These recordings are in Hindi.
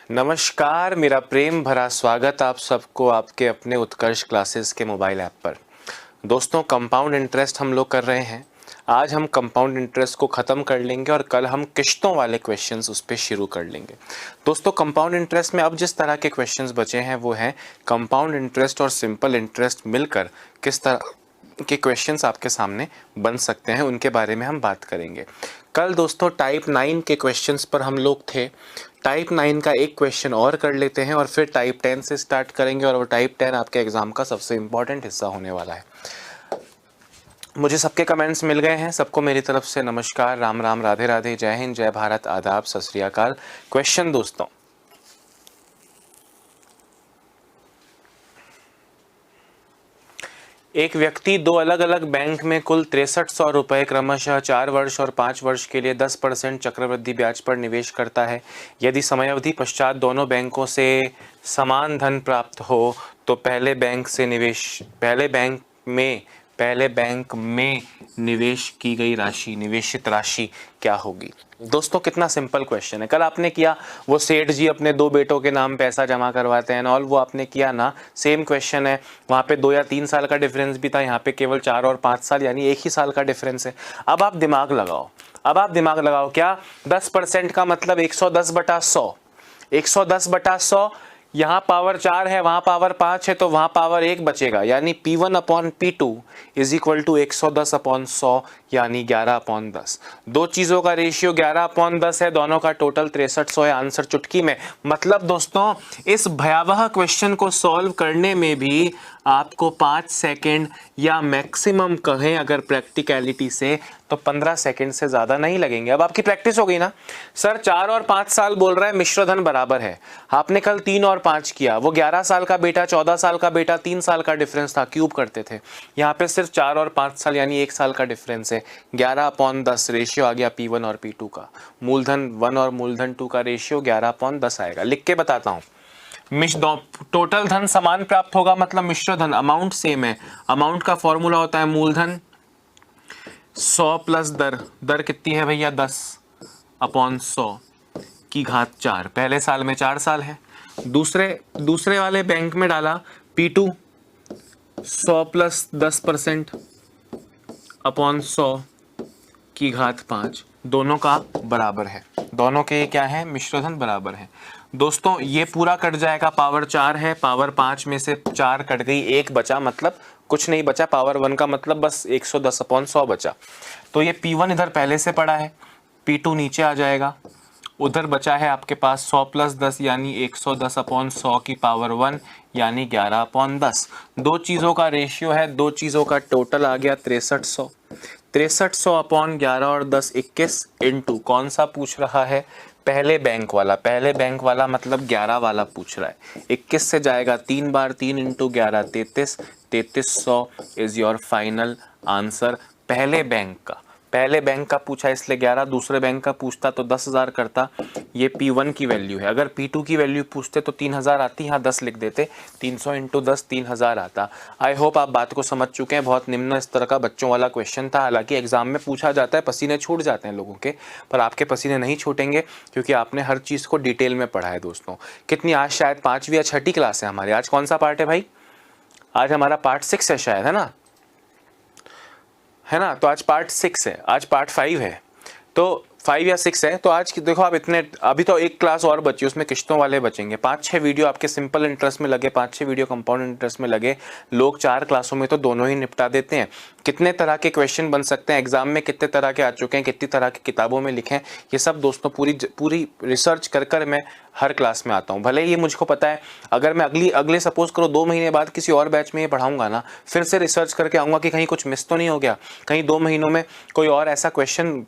नमस्कार, मेरा प्रेम भरा स्वागत आप सबको आपके अपने उत्कर्ष क्लासेस के मोबाइल ऐप पर। दोस्तों, कंपाउंड इंटरेस्ट हम लोग कर रहे हैं। आज हम कंपाउंड इंटरेस्ट को ख़त्म कर लेंगे और कल हम किश्तों वाले क्वेश्चंस उस पर शुरू कर लेंगे। दोस्तों, कंपाउंड इंटरेस्ट में अब जिस तरह के क्वेश्चंस बचे हैं वो हैं कंपाउंड इंटरेस्ट और सिंपल इंटरेस्ट मिलकर किस तरह के क्वेश्चंस आपके सामने बन सकते हैं, उनके बारे में हम बात करेंगे। कल दोस्तों टाइप 9 के क्वेश्चंस पर हम लोग थे। टाइप 9 का एक क्वेश्चन और कर लेते हैं और फिर टाइप 10 से स्टार्ट करेंगे और वो टाइप 10 आपके एग्जाम का सबसे इम्पोर्टेंट हिस्सा होने वाला है। मुझे सबके कमेंट्स मिल गए हैं। सबको मेरी तरफ से नमस्कार, राम राम, राधे राधे, जय हिंद, जय भारत, आदाब, सत श्री अकाल। क्वेश्चन दोस्तों, एक व्यक्ति दो अलग अलग बैंक में कुल 6300 रुपये क्रमशः 4 वर्ष और 5 वर्ष के लिए 10% चक्रवृद्धि ब्याज पर निवेश करता है। यदि समयावधि पश्चात दोनों बैंकों से समान धन प्राप्त हो तो पहले बैंक में निवेश की गई राशि, निवेशित राशि क्या होगी। दोस्तों, कितना सिंपल क्वेश्चन है। कल आपने किया, वो सेठ जी अपने 2 बेटों के नाम पैसा जमा करवाते हैं और वो आपने किया ना, सेम क्वेश्चन है। वहाँ पे 2 या 3 साल का डिफरेंस भी था, यहाँ पे केवल 4 और 5 साल यानी 1 ही साल का डिफरेंस है। अब आप दिमाग लगाओ, क्या 10% का मतलब 110/100, 110/100। यहाँ पावर 4 है, वहाँ पावर 5 है, तो वहाँ पावर 1 बचेगा, यानी P1/P2 इज इक्वल टू 110/100 यानी 11/10। दो चीज़ों का रेशियो 11/10 है, दोनों का टोटल 6300 है। आंसर चुटकी में। मतलब दोस्तों, इस भयावह क्वेश्चन को सॉल्व करने में भी आपको 5 सेकेंड या मैक्सिमम कहें अगर प्रैक्टिकलिटी से तो 15 सेकेंड से ज़्यादा नहीं लगेंगे। अब आपकी प्रैक्टिस हो गई ना। सर 4 और 5 साल बोल रहा है, मिश्र धन बराबर है। आपने कल 3 और 5 किया, वो 11 साल का बेटा 14 साल का बेटा, 3 साल का डिफरेंस था, क्यूब करते थे। यहाँ पे सिर्फ 4 और 5 साल यानी 1 साल का डिफरेंस है। 11/10 रेशियो आ गया P1 और P2 का। मूलधन 1 और मूलधन 2 का रेशियो 11/10 आएगा। लिख के बताता हूँ। टोटल धन समान प्राप्त होगा, मतलब मिश्र धन, अमाउंट सेम है। अमाउंट का फॉर्मूला होता है मूलधन 100 प्लस दर कितनी है भैया, 10/100 की घात 4। पहले साल में 4 साल है। दूसरे वाले बैंक में डाला P2 100 प्लस 10% अपॉन 100 की घात 5। दोनों का बराबर है, दोनों के क्या है, मिश्रधन बराबर है। दोस्तों, ये पूरा कट जाएगा, पावर 4 है, पावर 5 में से 4 कट गई, 1 बचा, मतलब कुछ नहीं बचा। पावर 1 का मतलब बस 110/100 बचा। तो ये P1 इधर पहले से पड़ा है, P2 नीचे आ जाएगा। उधर बचा है आपके पास 100 प्लस 10 यानी 110/100 की पावर 1 यानी 11/10। दो चीज़ों का रेशियो है, दो चीज़ों का टोटल आ गया 6300। 6300/11 और 10 21 इंटू कौन सा पूछ रहा है, पहले बैंक वाला मतलब 11 वाला पूछ रहा है। 21 से जाएगा 3 बार, 3 into 11 33, 3300 is your final answer. पहले बैंक का पूछा इसलिए 11, दूसरे बैंक का पूछता तो 10,000 करता। ये P1 की वैल्यू है। अगर P2 की वैल्यू पूछते तो 3000 आती, यहाँ 10 लिख देते, 300 इंटू 10 3000 आता। आई होप आप बात को समझ चुके हैं। बहुत निम्न स्तर का बच्चों वाला क्वेश्चन था। हालांकि एग्जाम में पूछा जाता है, पसीने छूट जाते हैं लोगों के, पर आपके पसीने नहीं छूटेंगे क्योंकि आपने हर चीज़ को डिटेल में पढ़ा है। दोस्तों, कितनी, आज शायद 5वीं या 6ठी क्लास है हमारी। आज कौन सा पार्ट है भाई, आज हमारा पार्ट 6 है शायद, है ना। तो आज पार्ट 6 है, आज पार्ट 5 है, तो 5 या 6 है। तो आज देखो आप इतने, अभी तो एक क्लास और बची, उसमें किश्तों वाले बचेंगे। 5-6 वीडियो आपके सिंपल इंटरेस्ट में लगे, 5-6 वीडियो कंपाउंड इंटरेस्ट में लगे। लोग 4 क्लासों में तो दोनों ही निपटा देते हैं। कितने तरह के क्वेश्चन बन सकते हैं एग्जाम में, कितने तरह के आ चुके हैं, कितनी तरह की किताबों में लिखे हैं, ये सब दोस्तों पूरी रिसर्च कर मैं हर क्लास में आता हूँ। भले ही मुझको पता है, अगर मैं अगले सपोज करो 2 महीने बाद किसी और बैच में ये पढ़ाऊंगा ना, फिर से रिसर्च करके आऊँगा कि कहीं कुछ मिस तो नहीं हो गया, कहीं 2 महीनों में कोई और ऐसा क्वेश्चन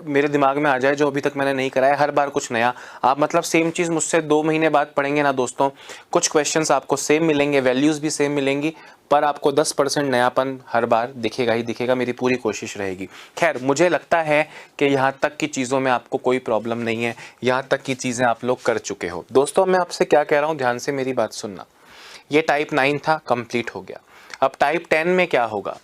मेरे दिमाग में आ जाए जो अभी तक मैंने नहीं कराया। हर बार कुछ नया। आप मतलब सेम चीज़ मुझसे 2 महीने बाद पढ़ेंगे ना दोस्तों, कुछ क्वेश्चंस आपको सेम मिलेंगे, वैल्यूज़ भी सेम मिलेंगी, पर आपको 10% नयापन हर बार दिखेगा ही दिखेगा। मेरी पूरी कोशिश रहेगी। खैर, मुझे लगता है कि यहाँ तक की चीज़ों में आपको कोई प्रॉब्लम नहीं है, यहाँ तक की चीज़ें आप लोग कर चुके हो। दोस्तों, मैं आपसे क्या कह रहा हूँ, ध्यान से मेरी बात सुनना। ये टाइप 9 था, कंप्लीट हो गया। अब टाइप 10 में क्या होगा,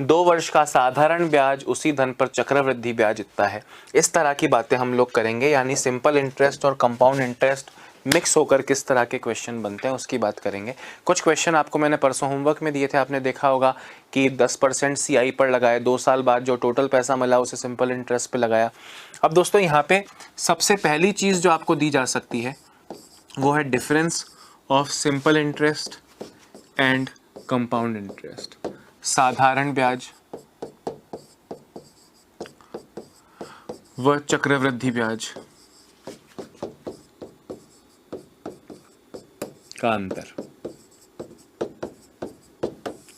2 वर्ष का साधारण ब्याज, उसी धन पर चक्रवृद्धि ब्याज इतना है। इस तरह की बातें हम लोग करेंगे, यानी सिंपल इंटरेस्ट और कंपाउंड इंटरेस्ट मिक्स होकर किस तरह के क्वेश्चन बनते हैं उसकी बात करेंगे। कुछ क्वेश्चन आपको मैंने परसों होमवर्क में दिए थे, आपने देखा होगा कि 10% CI पर लगाए, 2 साल बाद जो टोटल पैसा मिला उसे सिंपल इंटरेस्ट पे लगाया। अब दोस्तों यहाँ पे सबसे पहली चीज़ जो आपको दी जा सकती है वो है difference of simple interest and compound interest, साधारण ब्याज व चक्रवृद्धि ब्याज का अंतर।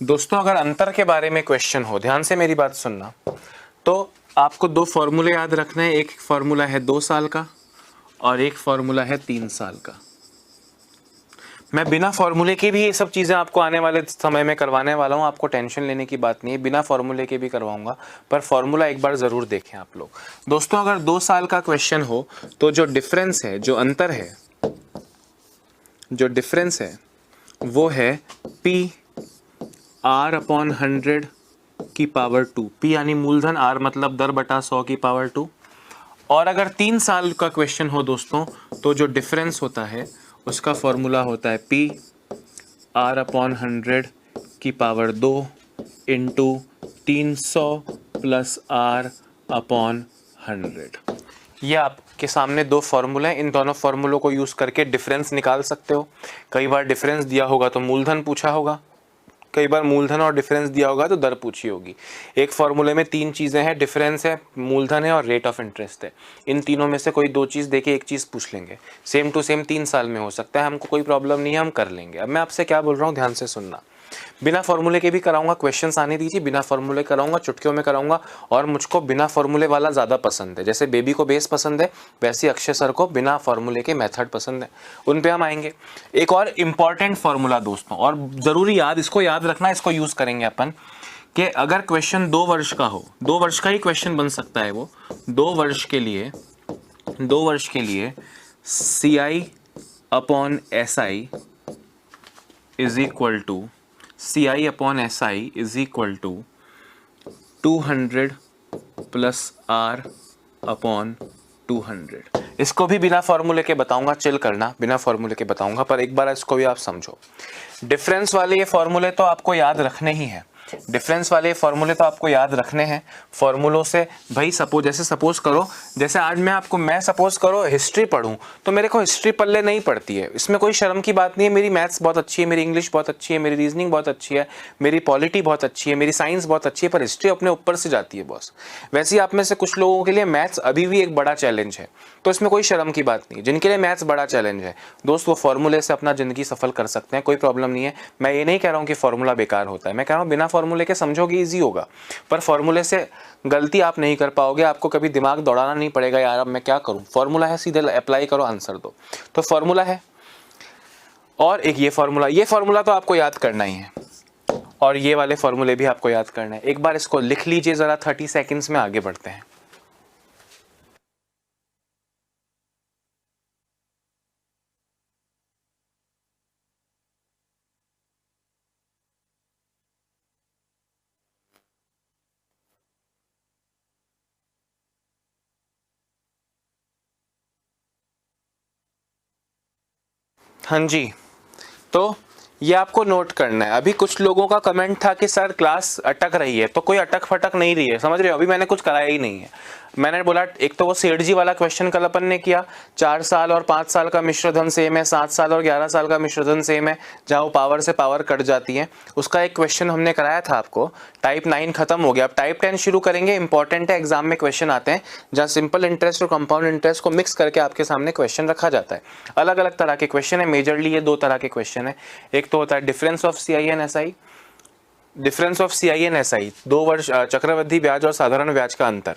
दोस्तों अगर अंतर के बारे में क्वेश्चन हो, ध्यान से मेरी बात सुनना, तो आपको 2 फॉर्मूले याद रखना है। एक फॉर्मूला है 2 साल का और एक फॉर्मूला है 3 साल का। मैं बिना फॉर्मूले के भी ये सब चीज़ें आपको आने वाले समय में करवाने वाला हूँ, आपको टेंशन लेने की बात नहीं है, बिना फॉर्मूले के भी करवाऊंगा, पर फॉर्मूला एक बार ज़रूर देखें आप लोग। दोस्तों अगर 2 साल का क्वेश्चन हो तो जो डिफरेंस है, जो अंतर है, जो डिफरेंस है वो है P R/100 की पावर 2, P यानी मूलधन, R मतलब दर बटा 100 की पावर 2। और अगर 3 साल का क्वेश्चन हो दोस्तों तो जो डिफरेंस होता है उसका फॉर्मूला होता है P R/100 की पावर 2 इंटू 300 प्लस R/100। ये आपके सामने 2 फॉर्मूले हैं, इन दोनों फॉर्मूलों को यूज़ करके डिफरेंस निकाल सकते हो। कई बार डिफरेंस दिया होगा तो मूलधन पूछा होगा, कई बार मूलधन और डिफरेंस दिया होगा तो दर पूछी होगी। एक फॉर्मूले में 3 चीज़ें हैं, डिफरेंस है, मूलधन है और रेट ऑफ इंटरेस्ट है। इन तीनों में से कोई 2 चीज़ देके एक चीज़ पूछ लेंगे, सेम टू सेम 3 साल में हो सकता है, हमको कोई प्रॉब्लम नहीं है, हम कर लेंगे। अब मैं आपसे क्या बोल रहा हूँ, ध्यान से सुनना। बिना फॉर्मूले के भी कराऊंगा, क्वेश्चंस आने दीजिए, बिना फॉर्मूले कराऊंगा, चुटकियों में कराऊंगा। और मुझको बिना फॉर्मूले वाला ज़्यादा पसंद है, जैसे बेबी को बेस पसंद है वैसे अक्षय सर को बिना फॉर्मूले के मेथड पसंद है, उन पे हम आएंगे। एक और इम्पॉर्टेंट फॉर्मूला दोस्तों, और ज़रूरी याद, इसको याद रखना, इसको यूज़ करेंगे अपन, कि अगर क्वेश्चन 2 वर्ष का हो, 2 वर्ष का ही क्वेश्चन बन सकता है वो, 2 वर्ष के लिए CI/SI is equal to CI/SI is equal to 200 plus R/200। इसको भी बिना फॉर्मूले के बताऊंगा, चिल करना, बिना फॉर्मूले के बताऊंगा, पर एक बार इसको भी आप समझो। डिफरेंस वाले ये फॉर्मूले तो आपको याद रखने ही हैं, डिफरेंस वाले फॉर्मूले तो आपको याद रखने हैं। फॉर्मूलों से भाई सपोज करो, जैसे आज मैं सपोज करो हिस्ट्री पढ़ूं तो मेरे को हिस्ट्री पल्ले नहीं पड़ती है, इसमें कोई शर्म की बात नहीं है। मेरी मैथ्स बहुत अच्छी है, मेरी इंग्लिश बहुत अच्छी है, मेरी रीजनिंग बहुत अच्छी है, मेरी पॉलिटी बहुत अच्छी है, मेरी साइंस बहुत अच्छी है, पर हिस्ट्री अपने ऊपर से जाती है बॉस। वैसे ही आप में से कुछ लोगों के लिए मैथ्स अभी भी एक बड़ा चैलेंज है, तो इसमें कोई शर्म की बात नहीं है। जिनके लिए मैथ्स बड़ा चैलेंज है दोस्त, वो फॉर्मूले से अपना ज़िंदगी सफल कर सकते हैं, कोई प्रॉब्लम नहीं है। मैं ये नहीं कह रहा हूँ कि फॉर्मूला बेकार होता है, मैं कह रहा हूँ बिना फॉर्मूले के समझोगे ईजी होगा, पर फॉर्मूले से गलती आप नहीं कर पाओगे, आपको कभी दिमाग दौड़ाना नहीं पड़ेगा, यार अब मैं क्या करूँ, फॉर्मूला है, सीधे अप्लाई करो, आंसर दो। तो फॉर्मूला है, और एक ये फॉर्मूला तो आपको याद करना ही है, और ये वाले फॉर्मूले भी आपको याद करना है। एक बार इसको लिख लीजिए जरा, 30 सेकेंड्स में आगे बढ़ते हैं। हाँ जी, तो ये आपको नोट करना है। अभी कुछ लोगों का कमेंट था कि सर क्लास अटक रही है, तो कोई अटक फटक नहीं रही है, समझ रहे हो, अभी मैंने कुछ कराया ही नहीं है। मैंने बोला एक तो वो सेठ जी वाला क्वेश्चन कल अपन ने किया, 4 साल और 5 साल का मिश्रधन सेम है, 7 साल और 11 साल का मिश्रधन सेम है, जहाँ वो पावर से पावर कट जाती है, उसका एक क्वेश्चन हमने कराया था आपको। टाइप 9 खत्म हो गया, अब टाइप 10 शुरू करेंगे। इंपॉर्टेंट है, एग्जाम में क्वेश्चन आते हैं जहाँ सिंपल इंटरेस्ट और कंपाउंड इंटरेस्ट को मिक्स करके आपके सामने क्वेश्चन रखा जाता है। अलग अलग तरह के क्वेश्चन है, मेजरली ये 2 तरह के क्वेश्चन है। एक तो होता है difference of CI/SI, difference of CI/SI, 2 वर्ष चक्रवृद्धि ब्याज और साधारण ब्याज का अंतर।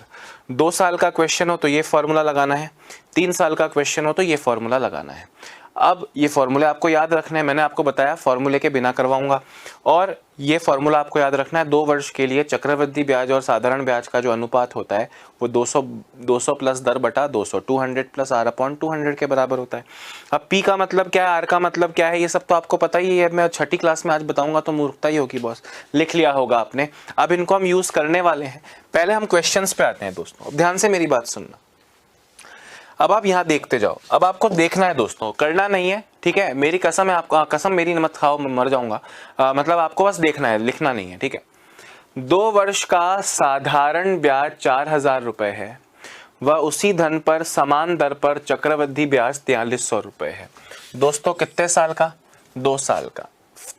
2 साल का क्वेश्चन हो तो ये फॉर्मूला लगाना है, 3 साल का क्वेश्चन हो तो ये फॉर्मूला लगाना है। अब ये फॉर्मूले आपको याद रखने हैं, मैंने आपको बताया फॉर्मूले के बिना करवाऊंगा। और ये फॉर्मूला आपको याद रखना है, 2 वर्ष के लिए चक्रवृद्धि ब्याज और साधारण ब्याज का जो अनुपात होता है वो 200 प्लस दर बटा 200, 200 प्लस R/200 के बराबर होता है। अब P का मतलब क्या है, R का मतलब क्या है, ये सब तो आपको पता ही है। मैं 6ठी क्लास में आज बताऊंगा तो मूर्खता ही होगी बॉस, लिख लिया होगा आपने। अब इनको हम यूज़ करने वाले हैं। पहले हम क्वेश्चंस पे आते हैं दोस्तों, ध्यान से मेरी बात सुनना। अब आप यहाँ देखते जाओ, अब आपको देखना है दोस्तों, करना नहीं है, ठीक है, मेरी कसम है आपको, कसम मेरी मत खाओ, मैं मर जाऊंगा, मतलब आपको बस देखना है, लिखना नहीं है, ठीक है। 2 वर्ष का साधारण ब्याज 4,000 रुपए है व उसी धन पर समान दर पर चक्रवृद्धि ब्याज 4,300 रुपए है। दोस्तों कितने साल का? 2 साल का।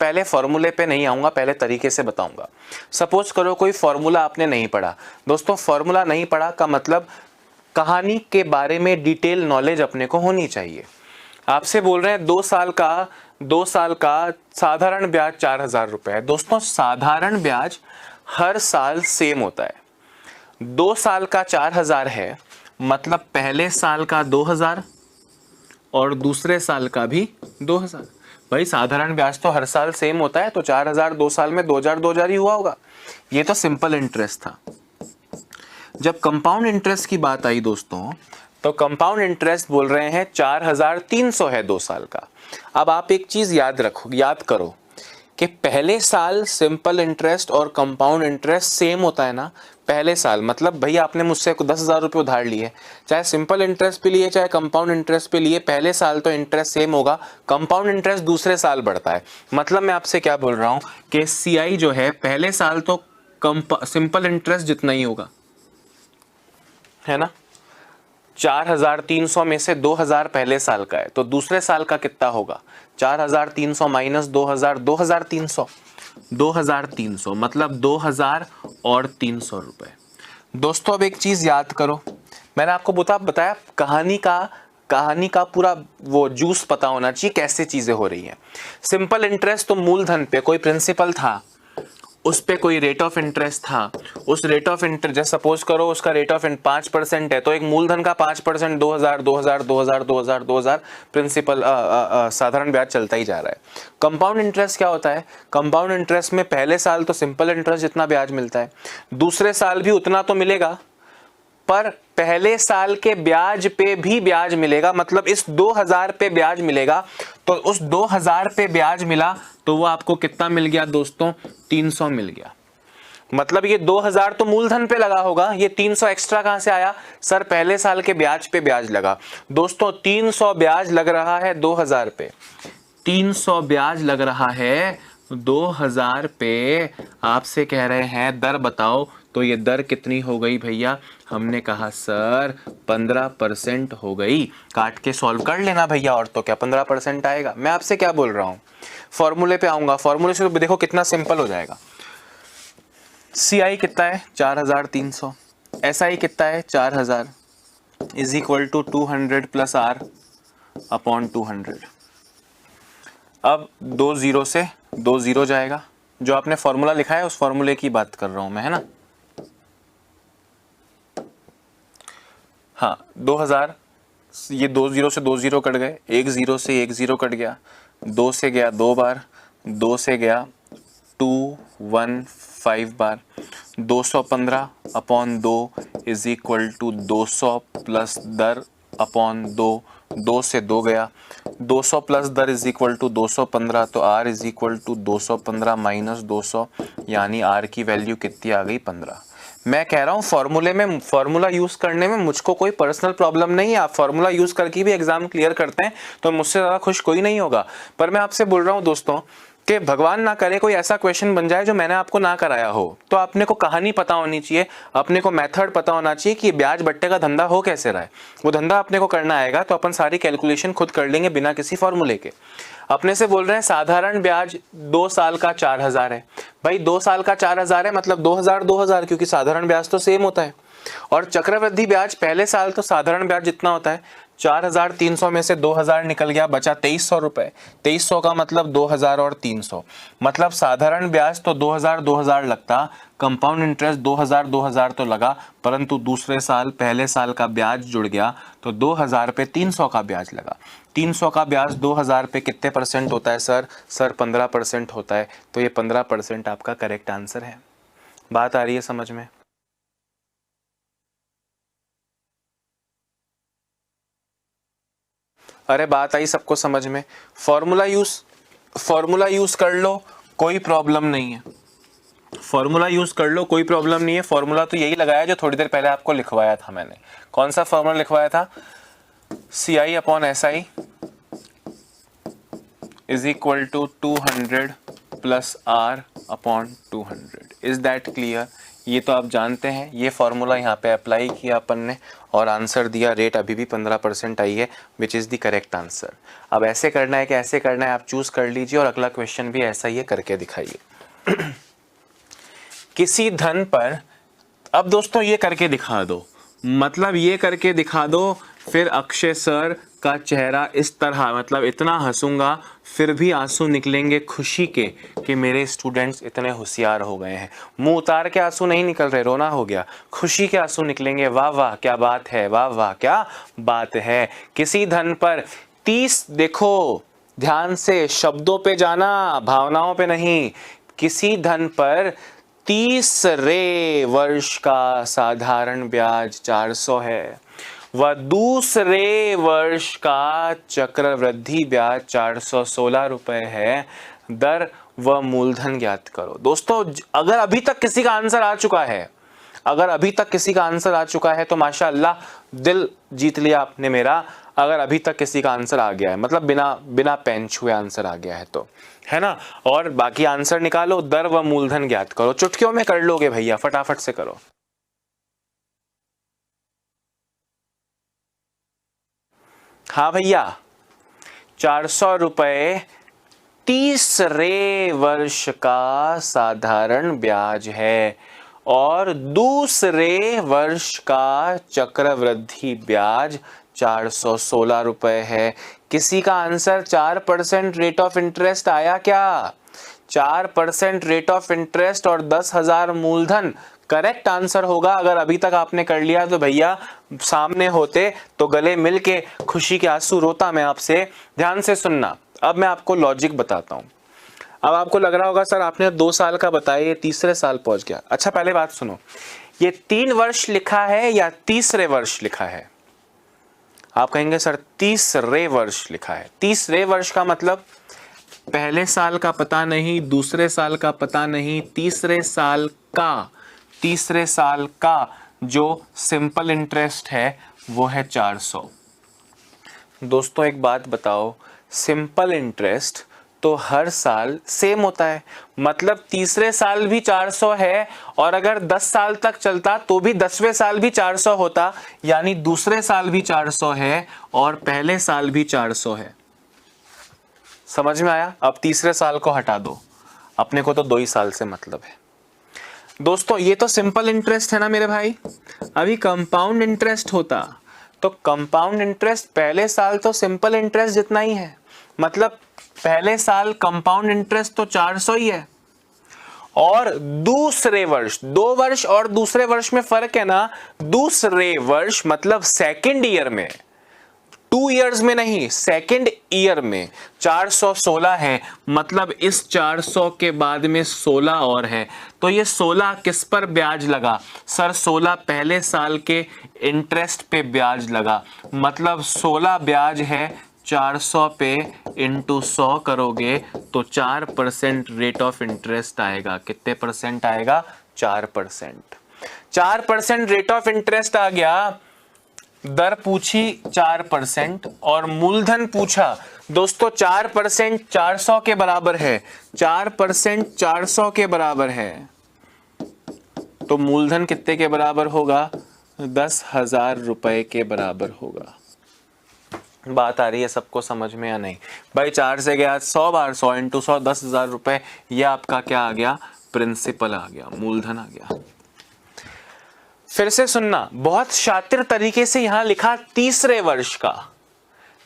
पहले फॉर्मूले पे नहीं आऊंगा, पहले तरीके से बताऊंगा। सपोज करो कोई फॉर्मूला आपने नहीं पढ़ा। दोस्तों फॉर्मूला नहीं पढ़ा का मतलब कहानी के बारे में डिटेल नॉलेज अपने को होनी चाहिए। आपसे बोल रहे हैं 2 साल का साधारण ब्याज 4,000 रुपए है। दोस्तों साधारण ब्याज हर साल सेम होता है। 2 साल का 4,000 है, मतलब पहले साल का 2,000 और दूसरे साल का भी 2,000। भाई साधारण ब्याज तो हर साल सेम होता है, तो 4,000 2 साल में 2,000 ही हुआ होगा। ये तो सिंपल इंटरेस्ट था। जब कंपाउंड इंटरेस्ट की बात आई दोस्तों, तो कंपाउंड इंटरेस्ट बोल रहे हैं 4,300 है 2 साल का। अब आप एक चीज याद करो कि पहले साल सिंपल इंटरेस्ट और कंपाउंड इंटरेस्ट सेम होता है ना। पहले साल मतलब भैया आपने मुझसे 10,000 रुपये उधार लिए, चाहे सिंपल इंटरेस्ट पे लिए चाहे कंपाउंड इंटरेस्ट पे लिए, पहले साल तो इंटरेस्ट सेम होगा, कंपाउंड इंटरेस्ट दूसरे साल बढ़ता है। मतलब मैं आपसे क्या बोल रहा हूँ कि CI जो है पहले साल तो सिंपल इंटरेस्ट जितना ही होगा, है ना। 4,300 में से 2,000 पहले साल का है, तो दूसरे साल का कितना होगा? 4,300 माइनस 2,000, 2,300 मतलब 2,000 और 300 रुपए। दोस्तों अब एक चीज याद करो, मैंने आपको बताया कहानी का पूरा वो जूस पता होना चाहिए, कैसे चीजें हो रही हैं। सिंपल इंटरेस्ट तो मूलधन पे कोई प्रिंसिपल था, उस पे कोई रेट ऑफ इंटरेस्ट था, उस रेट ऑफ इंटरेस्ट जैसे सपोज करो उसका रेट ऑफ 5% है, तो एक मूलधन का 5% 2,000 प्रिंसिपल साधारण ब्याज चलता ही जा रहा है। कंपाउंड इंटरेस्ट क्या होता है? कंपाउंड इंटरेस्ट में पहले साल तो सिंपल इंटरेस्ट जितना ब्याज मिलता है, दूसरे साल भी उतना तो मिलेगा, पर पहले साल के ब्याज पे भी ब्याज मिलेगा। मतलब इस 2,000 पे ब्याज मिलेगा, तो उस 2,000 पे ब्याज मिला तो वो आपको कितना मिल गया दोस्तों? 300 मिल गया। मतलब ये 2,000 तो मूलधन पे लगा होगा, ये 300 एक्स्ट्रा कहां से आया? सर पहले साल के ब्याज पे ब्याज लगा। दोस्तों 300 ब्याज लग रहा है 2,000 पे, 300 ब्याज लग रहा है 2,000 पे। आपसे कह रहे हैं दर बताओ, तो ये दर कितनी हो गई भैया? हमने कहा सर 15% हो गई। काट के सॉल्व कर लेना भैया, और तो क्या 15% आएगा। मैं आपसे क्या बोल रहा हूं, फॉर्मूले पे आऊंगा, फॉर्मूले से तो देखो कितना सिंपल हो जाएगा। CI कितना है? 4,300। SI कितना है? 4,000 is equal to 200 plus R upon 200। अब 2 0 से 2 0 जाएगा, जो आपने फॉर्मूला लिखा है उस फॉर्मूले की बात कर रहा हूं मैं, है ना। हाँ 2,000, ये 2 0 से 2 0 कट गए, 1 0 से 1 0 कट गया, 2 से गया 2 बार, 2 से गया 215 बार, 215 upon 2 is equal to 200 plus दर अपॉन 2, 2 से 2 गया, 200 प्लस दर इज इक्वल टू 215, तो R is equal to 215 minus 200, यानी R की वैल्यू कितनी आ गई? 15। मैं कह रहा हूँ फॉर्मूला यूज करने में मुझको कोई पर्सनल प्रॉब्लम नहीं है। आप फॉर्मूला यूज करके भी एग्जाम क्लियर करते हैं तो मुझसे ज़्यादा खुश कोई नहीं होगा। पर मैं आपसे बोल रहा हूँ दोस्तों कि भगवान ना करे कोई ऐसा क्वेश्चन बन जाए जो मैंने आपको ना कराया हो, तो अपने को कहानी पता होनी चाहिए, अपने को मेथड पता होना चाहिए कि ब्याज बट्टे का धंधा हो कैसे रहा है। वो धंधा अपने को करना आएगा तो अपन सारी कैलकुलेशन खुद कर लेंगे बिना किसी फॉर्मूले के। अपने से बोल रहे हैं साधारण ब्याज 2 साल का 4,000 है। भाई 2 साल का 4,000 है, मतलब 2,000 क्योंकि साधारण ब्याज तो सेम होता है। और चक्रवृद्धि ब्याज पहले साल तो साधारण ब्याज जितना होता है, 4,300 में से 2,000 निकल गया, बचा 2,300 रुपए। 2,300 का मतलब 2,000 और 300, मतलब साधारण ब्याज तो 2,000 लगता, कंपाउंड इंटरेस्ट 2,000 तो लगा, परंतु दूसरे साल पहले साल का ब्याज जुड़ गया तो 2,000 पे 300 का ब्याज लगा। 300 का ब्याज 2,000 पे कितने % होता है सर? 15% होता है। तो ये 15% आपका करेक्ट आंसर है। बात आ रही है समझ में? अरे बात आई सबको समझ में? फॉर्मूला यूज कर लो, कोई प्रॉब्लम नहीं है। फॉर्मूला यूज कर लो, कोई प्रॉब्लम नहीं है। फॉर्मूला तो यही लगाया जो थोड़ी देर पहले आपको लिखवाया था मैंने। कौन सा फॉर्मूला लिखवाया था? CI upon SI is equal to 200 plus R upon 200। Is that clear? ये तो आप जानते हैं, ये फॉर्मूला यहाँ पे अप्लाई किया अपन ने और आंसर दिया। रेट अभी भी 15% आई है, which is the correct answer. अब ऐसे करना है कि ऐसे करना है, आप चूज कर लीजिए और अगला क्वेश्चन भी ऐसा ही है, करके दिखाइए। किसी धन पर, अब दोस्तों ये करके दिखा दो, मतलब ये करके दिखा दो, फिर अक्षय सर का चेहरा इस तरह, मतलब इतना हंसूंगा फिर भी आंसू निकलेंगे खुशी के कि मेरे स्टूडेंट्स इतने होशियार हो गए हैं। मुंह उतार के आंसू नहीं निकल रहे, रोना हो गया, खुशी के आंसू निकलेंगे। वाह वाह क्या बात है, वाह वाह क्या बात है। किसी धन पर 30, देखो ध्यान से शब्दों पे जाना, भावनाओं पे नहीं। किसी धन पर 30वें वर्ष का साधारण ब्याज 400 है व दूसरे वर्ष का चक्रवृद्धि ब्याज 416 रुपए है। दर व मूलधन ज्ञात करो। दोस्तों अगर अभी तक किसी का आंसर आ चुका है, अगर अभी तक किसी का आंसर आ चुका है तो माशाअल्लाह दिल जीत लिया आपने मेरा। अगर अभी तक किसी का आंसर आ गया है, मतलब बिना पेन छुए आंसर आ गया है तो, है ना। और बाकी आंसर निकालो, दर व मूलधन ज्ञात करो। चुटकियों में कर लोगे भैया, फटाफट से करो। हाँ भैया, 400 रुपए 30वें वर्ष का साधारण ब्याज है और दूसरे वर्ष का चक्रवृद्धि ब्याज 416 रुपए है। किसी का आंसर 4% रेट ऑफ इंटरेस्ट आया क्या? 4% रेट ऑफ इंटरेस्ट और 10,000 मूलधन करेक्ट आंसर होगा। अगर अभी तक आपने कर लिया तो भैया सामने होते तो गले मिलके खुशी के आंसू रोता मैं आपसे। ध्यान से सुनना, अब मैं आपको लॉजिक बताता हूं। अब आपको लग रहा होगा सर आपने 2 साल का बताया, ये तीसरे साल पहुंच गया। अच्छा पहले बात सुनो, ये 3 वर्ष लिखा है या तीसरे वर्ष लिखा है? आप कहेंगे सर तीसरे वर्ष लिखा है। तीसरे वर्ष का मतलब पहले साल का पता नहीं, दूसरे साल का पता नहीं, तीसरे साल का जो सिंपल इंटरेस्ट है वो है 400। दोस्तों एक बात बताओ, सिंपल इंटरेस्ट तो हर साल सेम होता है, मतलब तीसरे साल भी 400 है और अगर 10 साल तक चलता तो भी 10वें साल भी 400 होता, यानी दूसरे साल भी 400 है और पहले साल भी 400 है। समझ में आया? अब तीसरे साल को हटा दो, अपने को तो 2 ही साल से मतलब है। दोस्तों ये तो सिंपल इंटरेस्ट है ना मेरे भाई। अभी कंपाउंड इंटरेस्ट होता तो कंपाउंड इंटरेस्ट पहले साल तो सिंपल इंटरेस्ट जितना ही है, मतलब पहले साल कंपाउंड इंटरेस्ट तो 400 ही है। और दूसरे वर्ष, 2 वर्ष और दूसरे वर्ष में फर्क है ना। दूसरे वर्ष मतलब सेकंड ईयर में, 2 इयर्स में नहीं, सेकंड ईयर में 416 है, मतलब इस 400 के बाद में 16 और है। तो ये 16 किस पर ब्याज लगा? सर 16 पहले साल के इंटरेस्ट पे ब्याज लगा, मतलब 16 ब्याज है 400 पे, इंटू 100 करोगे तो 4% रेट ऑफ इंटरेस्ट आएगा। कितने परसेंट आएगा? 4%। 4% रेट ऑफ इंटरेस्ट आ गया। दर पूछी 4% और मूलधन पूछा। दोस्तों 4% 400 के बराबर है, 4% 400 के बराबर है, तो मूलधन कितने के बराबर होगा? 10,000 रुपए के बराबर होगा। बात आ रही है सबको समझ में या नहीं भाई? 4 से गया 100 बार, 100 इंटू 100 10,000 रुपए। यह आपका क्या आ गया? प्रिंसिपल आ गया, मूलधन आ गया। फिर से सुनना, बहुत शातिर तरीके से यहां लिखा तीसरे वर्ष का,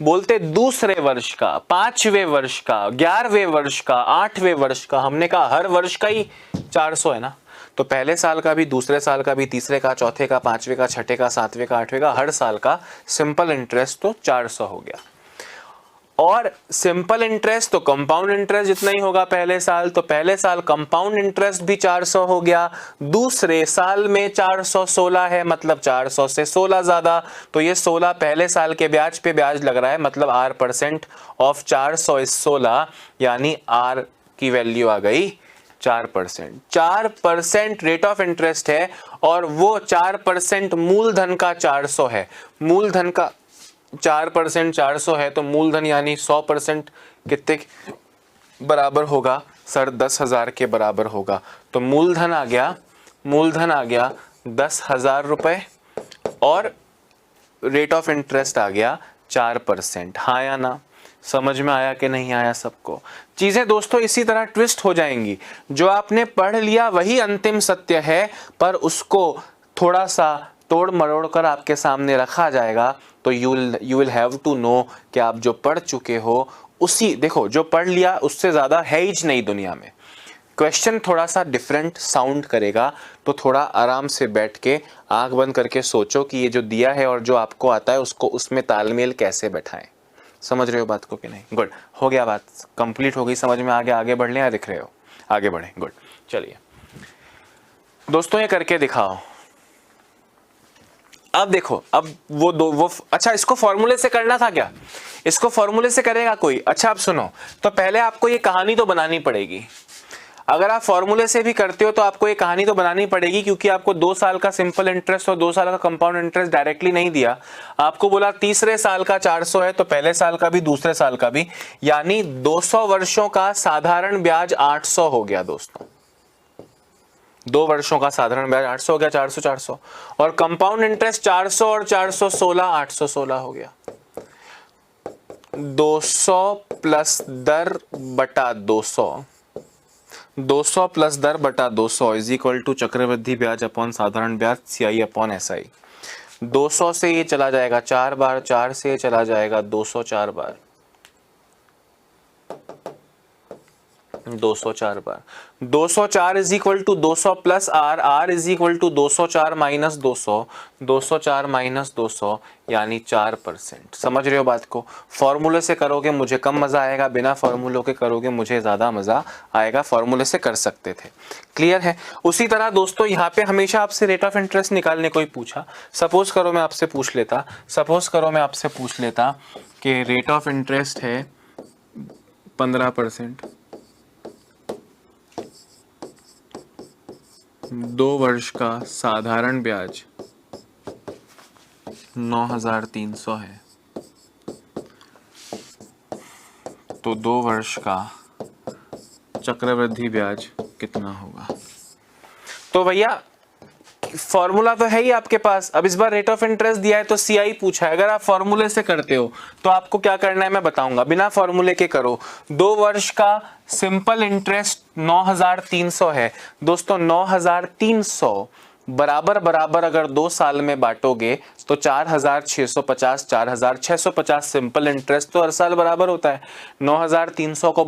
बोलते दूसरे वर्ष का, 5वें वर्ष का, 11वें वर्ष का, 8वें वर्ष का। हमने कहा हर वर्ष का ही 400 है ना, तो पहले साल का भी, दूसरे साल का भी, तीसरे का, चौथे का, 5वें का, 6ठे का, 7वें का, 8वें का, हर साल का सिंपल इंटरेस्ट तो 400 हो गया। और सिंपल इंटरेस्ट तो कंपाउंड इंटरेस्ट जितना ही होगा पहले साल, तो पहले साल कंपाउंड इंटरेस्ट भी 400 हो गया। दूसरे साल में 416 है, मतलब 400 से 16 ज्यादा, तो ये 16 पहले साल के ब्याज पे ब्याज लग रहा है, मतलब R% ऑफ 400 इज 16, यानी R की वैल्यू आ गई 4%। 4% रेट ऑफ इंटरेस्ट है और वो 4% मूलधन का 400 है। मूलधन का 4%, 400 है तो मूलधन यानी 100% कितने बराबर होगा सर? 10,000 के बराबर होगा। तो मूलधन आ गया 10,000 रुपए और रेट ऑफ इंटरेस्ट आ गया 4%। हाँ या ना? समझ में आया कि नहीं आया सबको? चीजें दोस्तों इसी तरह ट्विस्ट हो जाएंगी। जो आपने पढ़ लिया वही अंतिम सत्य है, पर उसको थोड़ा सा तोड़ मरोड़ कर आपके सामने रखा जाएगा। तो you will have to know कि आप जो पढ़ चुके हो उसी, देखो जो पढ़ लिया उससे ज्यादा है ही नहीं दुनिया में। क्वेश्चन थोड़ा सा डिफरेंट साउंड करेगा, तो थोड़ा आराम से बैठ के आंख बंद करके सोचो कि ये जो दिया है और जो आपको आता है उसको उसमें तालमेल कैसे बैठाएं। समझ रहे हो बात को कि नहीं? गुड, हो गया, बात कंप्लीट हो गई, समझ में आ गया। आगे बढ़ लें या दिख रहे हो? आगे बढ़े, गुड। चलिए दोस्तों ये करके दिखाओ। अब देखो, अब वो अच्छा, इसको फॉर्मूले से करना था क्या? इसको फॉर्मूले से करेगा कोई? अच्छा अब सुनो, तो पहले आपको ये कहानी तो बनानी पड़ेगी। अगर आप फॉर्मूले से भी करते हो तो आपको ये कहानी तो बनानी पड़ेगी, क्योंकि आपको 2 साल का सिंपल इंटरेस्ट और 2 साल का कंपाउंड इंटरेस्ट डायरेक्टली नहीं दिया। आपको बोला तीसरे साल का 400 है, तो पहले साल का भी दूसरे साल का भी, यानी 200 वर्षों का साधारण ब्याज 800 हो गया दोस्तों। 2 वर्षों का साधारण ब्याज 800 हो गया, 400 400, और कंपाउंड इंटरेस्ट 400 और 416 816 हो गया। 200 प्लस दर बटा 200 प्लस दर बटा 200 इज इक्वल टू चक्रवृद्धि ब्याज अपॉन साधारण ब्याज CI अपॉन SI। 200 से ये चला जाएगा 4 बार, 4 से ये चला जाएगा 204 बार, 204 बार। 204 is equal to 200 plus R, R is equal to 204 minus 200, 204 minus 200 यानी 4%। समझ रहे हो बात को? फॉर्मूले से करोगे मुझे कम मजा आएगा, बिना फॉर्मूलों के करोगे मुझे ज्यादा मजा आएगा। फॉर्मूले से कर सकते थे, क्लियर है? उसी तरह दोस्तों यहाँ पे हमेशा आपसे रेट ऑफ इंटरेस्ट निकालने को ही पूछा। सपोज करो मैं आपसे पूछ लेता कि रेट ऑफ इंटरेस्ट है 15%, 2 वर्ष का साधारण ब्याज 9,300 है, तो 2 वर्ष का चक्रवृद्धि ब्याज कितना होगा? तो भैया फॉर्मूला तो है ही आपके पास। अब इस बार रेट ऑफ इंटरेस्ट दिया है तो CI पूछा है। अगर आप फॉर्मूले से करते हो तो आपको क्या करना है मैं बताऊंगा, बिना फॉर्मूले के करो। 2 वर्ष का सिंपल इंटरेस्ट 9,300 है दोस्तों। 9,300 बराबर बराबर अगर 2 साल में बांटोगे तो 4,650, 4,650 सिंपल इंटरेस्ट तो हर साल बराबर होता है। 9,300 को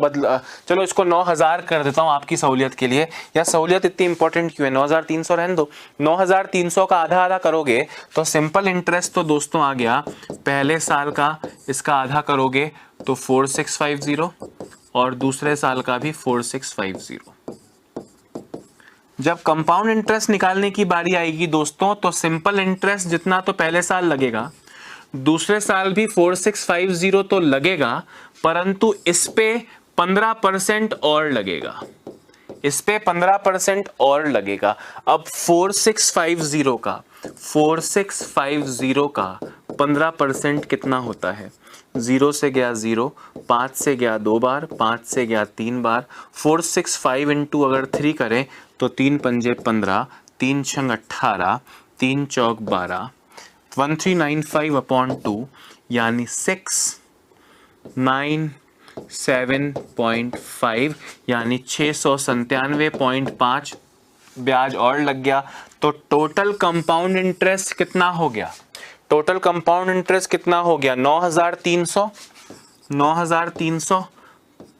चलो इसको 9,000 कर देता हूं आपकी सहूलियत के लिए, या सहूलियत इतनी इंपॉर्टेंट क्यों है? 9,300 रहने दो। 9,300 का आधा आधा करोगे तो सिंपल इंटरेस्ट तो दोस्तों आ गया पहले साल का, इसका आधा करोगे तो 4650, और दूसरे साल का भी 4650। जब कंपाउंड इंटरेस्ट निकालने की बारी आएगी दोस्तों, तो सिंपल इंटरेस्ट जितना तो पहले साल लगेगा, दूसरे साल भी 4650 तो लगेगा, परंतु इस पे 15% और लगेगा, इस पे 15% और लगेगा। अब 4650 का 15% कितना होता है? 0 से गया 0, 5 से गया 2 बार, 5 से गया 3 बार। 465 इंटू अगर 3 करें तो 3 पंजे 15, 3 छंग 18, 3 चौक 12, 1395 अपॉन 2 यानी 697.5 यानी 697.5 ब्याज और लग गया। तो टोटल कंपाउंड इंटरेस्ट कितना हो गया? टोटल कंपाउंड इंटरेस्ट कितना हो गया? 9,300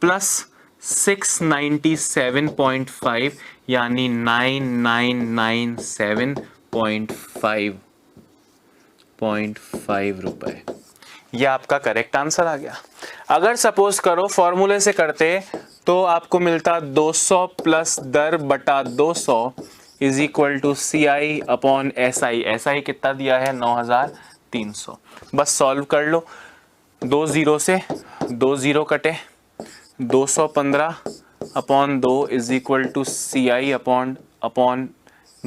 प्लस 697.5 यानी 9,997.5 रुपए। ये आपका करेक्ट आंसर आ गया। अगर सपोज करो फॉर्मूले से करते तो आपको मिलता 200 प्लस दर बटा 200 is equal to CI upon SI। SI कितना दिया है? 9,300। बस सॉल्व कर लो। 2 0 से 2 0 कटे, 215 upon 2 is equal to CI upon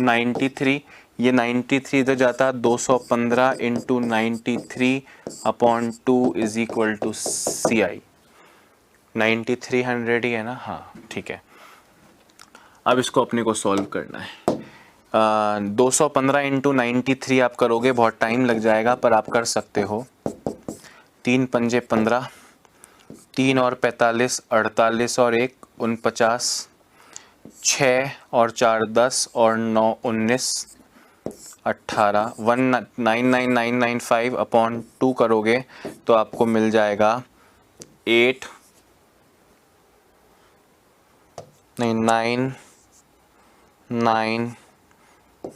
93 ये 93 इधर जाता, 215 into 93/2 is equal to CI। 9300 ही है ना, हाँ ठीक है। अब इसको अपने को सॉल्व करना है। 215 इंटू 93 आप करोगे, बहुत टाइम लग जाएगा, पर आप कर सकते हो। 3 पंजे 15, 3 और 45, 48 और 1 49, 6 और 4 10 और 9 19 18, 199995/2 करोगे तो आपको मिल जाएगा 8 नहीं 9997.5,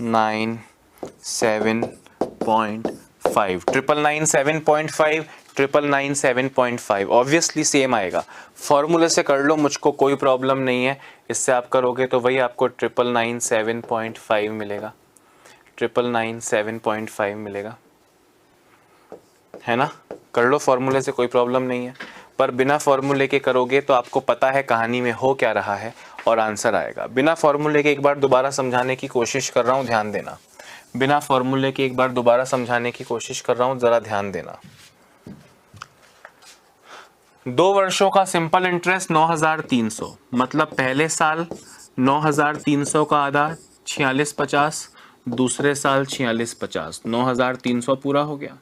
99997.5, 99997.5 ऑब्वियसली सेम आएगा। फॉर्मूले से कर लो, मुझको कोई प्रॉब्लम नहीं है। इससे आप करोगे तो वही आपको 99997.5 मिलेगा, 99997.5 मिलेगा, है ना। कर लो फॉर्मूले से, कोई प्रॉब्लम नहीं है। पर बिना फॉर्मूले के करोगे तो आपको पता है कहानी में हो क्या रहा है और आंसर आएगा। बिना फॉर्मूले के एक बार दोबारा समझाने की कोशिश कर रहा हूँ, ध्यान देना। बिना फॉर्मूले के एक बार दोबारा समझाने की कोशिश कर रहा हूँ, ज़रा ध्यान देना। 2 वर्षों का सिंपल इंटरेस्ट 9300, मतलब पहले साल 9300 का आधा 4650, दूसरे साल 4650, 9300 पूरा हो गया।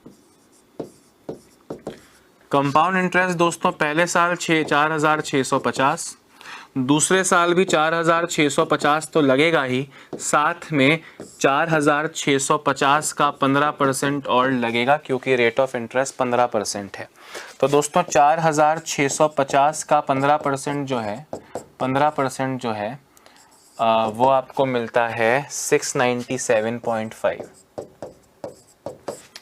कंपाउंड इंटरेस्ट दोस्तों पहले साल 4650, दूसरे साल भी 4650 तो लगेगा ही, साथ में 4650 का 15% और लगेगा, क्योंकि रेट ऑफ इंटरेस्ट 15% है। तो दोस्तों 4650 का 15% जो है, 15% जो है वो आपको मिलता है 697.5,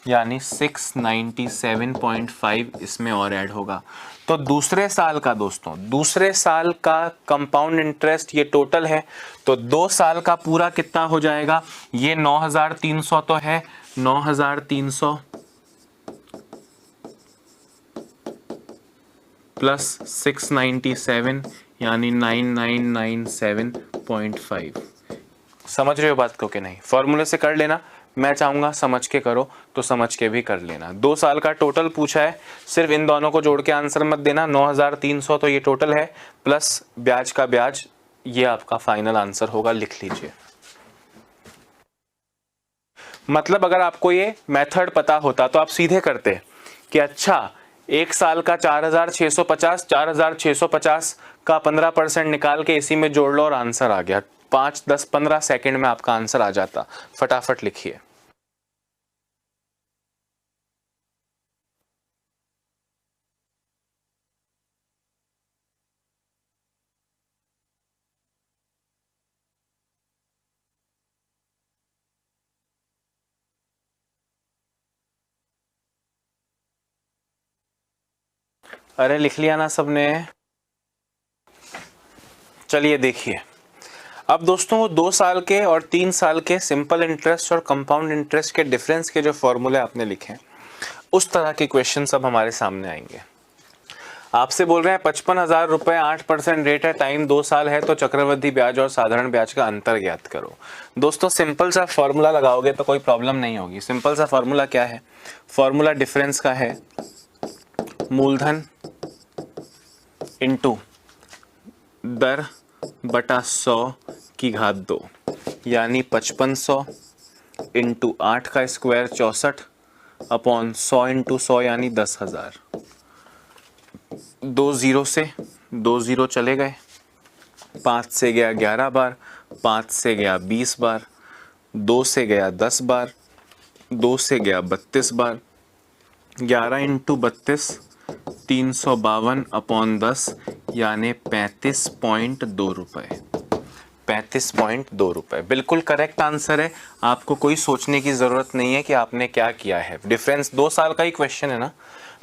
यानी 697.5 इसमें और ऐड होगा। तो दूसरे साल का दोस्तों, दूसरे साल का कंपाउंड इंटरेस्ट ये टोटल है, तो 2 साल का पूरा कितना हो जाएगा? ये 9300 तो है, 9300 प्लस 697 यानी 9997.5। समझ रहे हो बात को कि नहीं? फॉर्मूले से कर लेना, मैं चाहूँगा समझ के करो तो समझ के भी कर लेना। 2 साल का टोटल पूछा है, सिर्फ इन दोनों को जोड़ के आंसर मत देना। 9300 तो ये टोटल है, प्लस ब्याज का ब्याज, ये आपका फाइनल आंसर होगा, लिख लीजिए। मतलब अगर आपको ये मेथड पता होता तो आप सीधे करते कि अच्छा 1 साल का 4650, 4650 का 15% निकाल के इसी में जोड़ लो और आंसर आ गया। 5, 10, 15 सेकंड में आपका आंसर आ जाता। फटाफट लिखिए। अरे लिख लिया ना सबने? चलिए देखिए, अब दोस्तों 2 साल के और 3 साल के सिंपल इंटरेस्ट और कंपाउंड इंटरेस्ट के डिफरेंस के जो फॉर्मूले आपने लिखे हैं, उस तरह के क्वेश्चन अब हमारे सामने आएंगे। आपसे बोल रहे हैं 55,000 रुपए 8% रेट है, टाइम 2 साल है, तो चक्रवृद्धि ब्याज और साधारण ब्याज का अंतर ज्ञात करो। दोस्तों सिंपल सा फॉर्मूला लगाओगे तो कोई प्रॉब्लम नहीं होगी। सिंपल सा फॉर्मूला क्या है? फॉर्मूला डिफरेंस का है, मूलधन इंटू दर बटा 100 की घात 2, यानी 5500 इंटू 8 का स्क्वायर 64 अपॉन 100 इंटू 100 यानी 10,000। 2 0 से 2 0 चले गए, 5 से गया 11 बार, 5 से गया 20 बार, 2 से गया 10 बार, 2 से गया 32 बार, 11 इंटू 32 352 अपॉन 10 यानी 35.2 रुपये। 35.2 रुपये बिल्कुल करेक्ट आंसर है। आपको कोई सोचने की ज़रूरत नहीं है कि आपने क्या किया है। डिफरेंस 2 साल का ही क्वेश्चन है ना,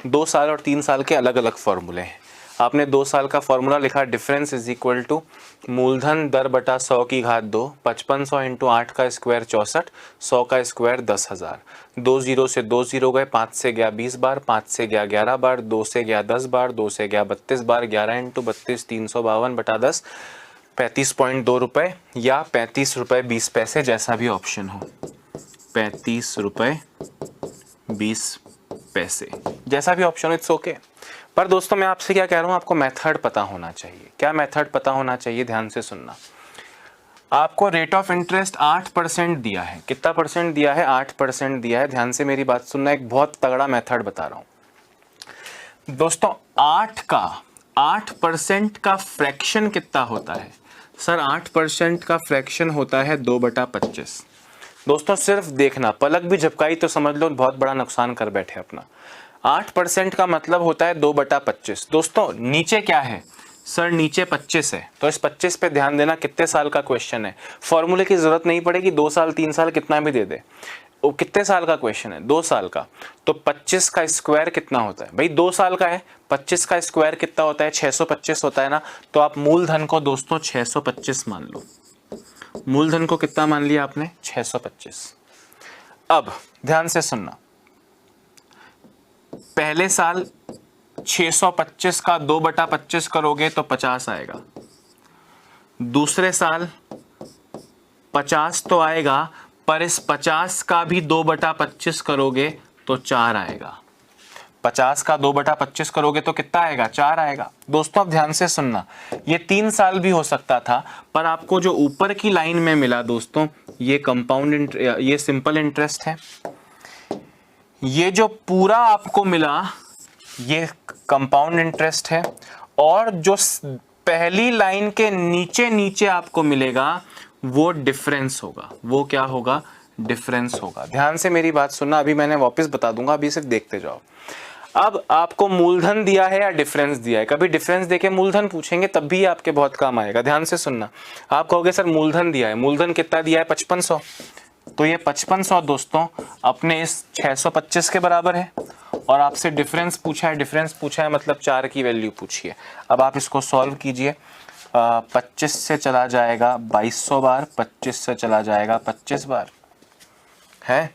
2 साल और 3 साल के अलग अलग फॉर्मूले हैं। आपने 2 साल का फॉर्मूला लिखा, डिफरेंस इज इक्वल टू मूलधन दर बटा 100 की घात 2, 5500 इंटू 8 का स्क्वायर 64, 100 का स्क्वायर 10,000। 2 0 से 2 0 गए, 5 से गया 20 बार, 5 से गया 11 बार, 2 से गया 10 बार, 2 से गया 32 बार, 11 इंटू 32 352 बटा 10, 35.2 रुपये या 35 रुपये 20 पैसे, जैसा भी ऑप्शन हो। ₹35.20, जैसा भी ऑप्शन इट्स ओके। पर दोस्तों मैं आपसे क्या कह रहा हूँ, आपको मेथड पता होना चाहिए। क्या मेथड पता होना चाहिए, ध्यान से सुनना। आपको रेट ऑफ इंटरेस्ट 8% दिया है। कितना परसेंट दिया है? 8% दिया है। ध्यान से मेरी बात सुनना, एक बहुत तगड़ा मेथड बता रहा हूँ दोस्तों। 8% का फ्रैक्शन कितना होता है सर? 8% का फ्रैक्शन होता है 2/25। दोस्तों सिर्फ देखना, पलक भी झपकाई तो समझ लो बहुत बड़ा नुकसान कर बैठे अपना। 8% का मतलब होता है 2/25। दोस्तों नीचे क्या है सर? नीचे 25 है, तो इस 25 पे ध्यान देना। कितने साल का क्वेश्चन है, फॉर्मूले की जरूरत नहीं पड़ेगी, 2 साल 3 साल कितना भी दे दे। वो कितने साल का क्वेश्चन है? 2 साल का। तो 25 का स्क्वायर कितना होता है भाई? 2 साल का है, 25 का स्क्वायर कितना होता है? 625 होता है ना। तो आप मूलधन को दोस्तों 625 मान लो। मूलधन को कितना मान लिया आपने? 625। अब ध्यान से सुनना, पहले साल 625 का 2/25 करोगे तो 50 आएगा। दूसरे साल 50 तो आएगा, पर इस 50 का भी 2/25 करोगे तो 4 आएगा। 50 का 2/25 करोगे तो कितना आएगा? 4 आएगा। दोस्तों अब ध्यान से सुनना, ये 3 साल भी हो सकता था, पर आपको जो ऊपर की लाइन में मिला दोस्तों, ये कंपाउंड ये सिंपल इंटरेस्ट है। ये जो पूरा आपको मिला ये कंपाउंड इंटरेस्ट है, और जो पहली लाइन के नीचे नीचे आपको मिलेगा वो डिफरेंस होगा। वो क्या होगा? डिफरेंस होगा। ध्यान से मेरी बात सुनना, अभी मैंने वापस बता दूंगा, अभी सिर्फ देखते जाओ। अब आपको मूलधन दिया है या डिफरेंस दिया है? कभी डिफरेंस देके मूलधन पूछेंगे तब भी आपके बहुत काम आएगा। ध्यान से सुनना, आप कहोगे सर मूलधन दिया है, मूलधन कितना दिया है? 5500। तो ये 5500 दोस्तों अपने इस 625 के बराबर है, और आपसे डिफरेंस पूछा है। डिफरेंस पूछा है मतलब 4 की वैल्यू पूछी है। अब आप इसको सॉल्व कीजिए। 25 से चला जाएगा 2200 बार, 25 से चला जाएगा 25 बार है।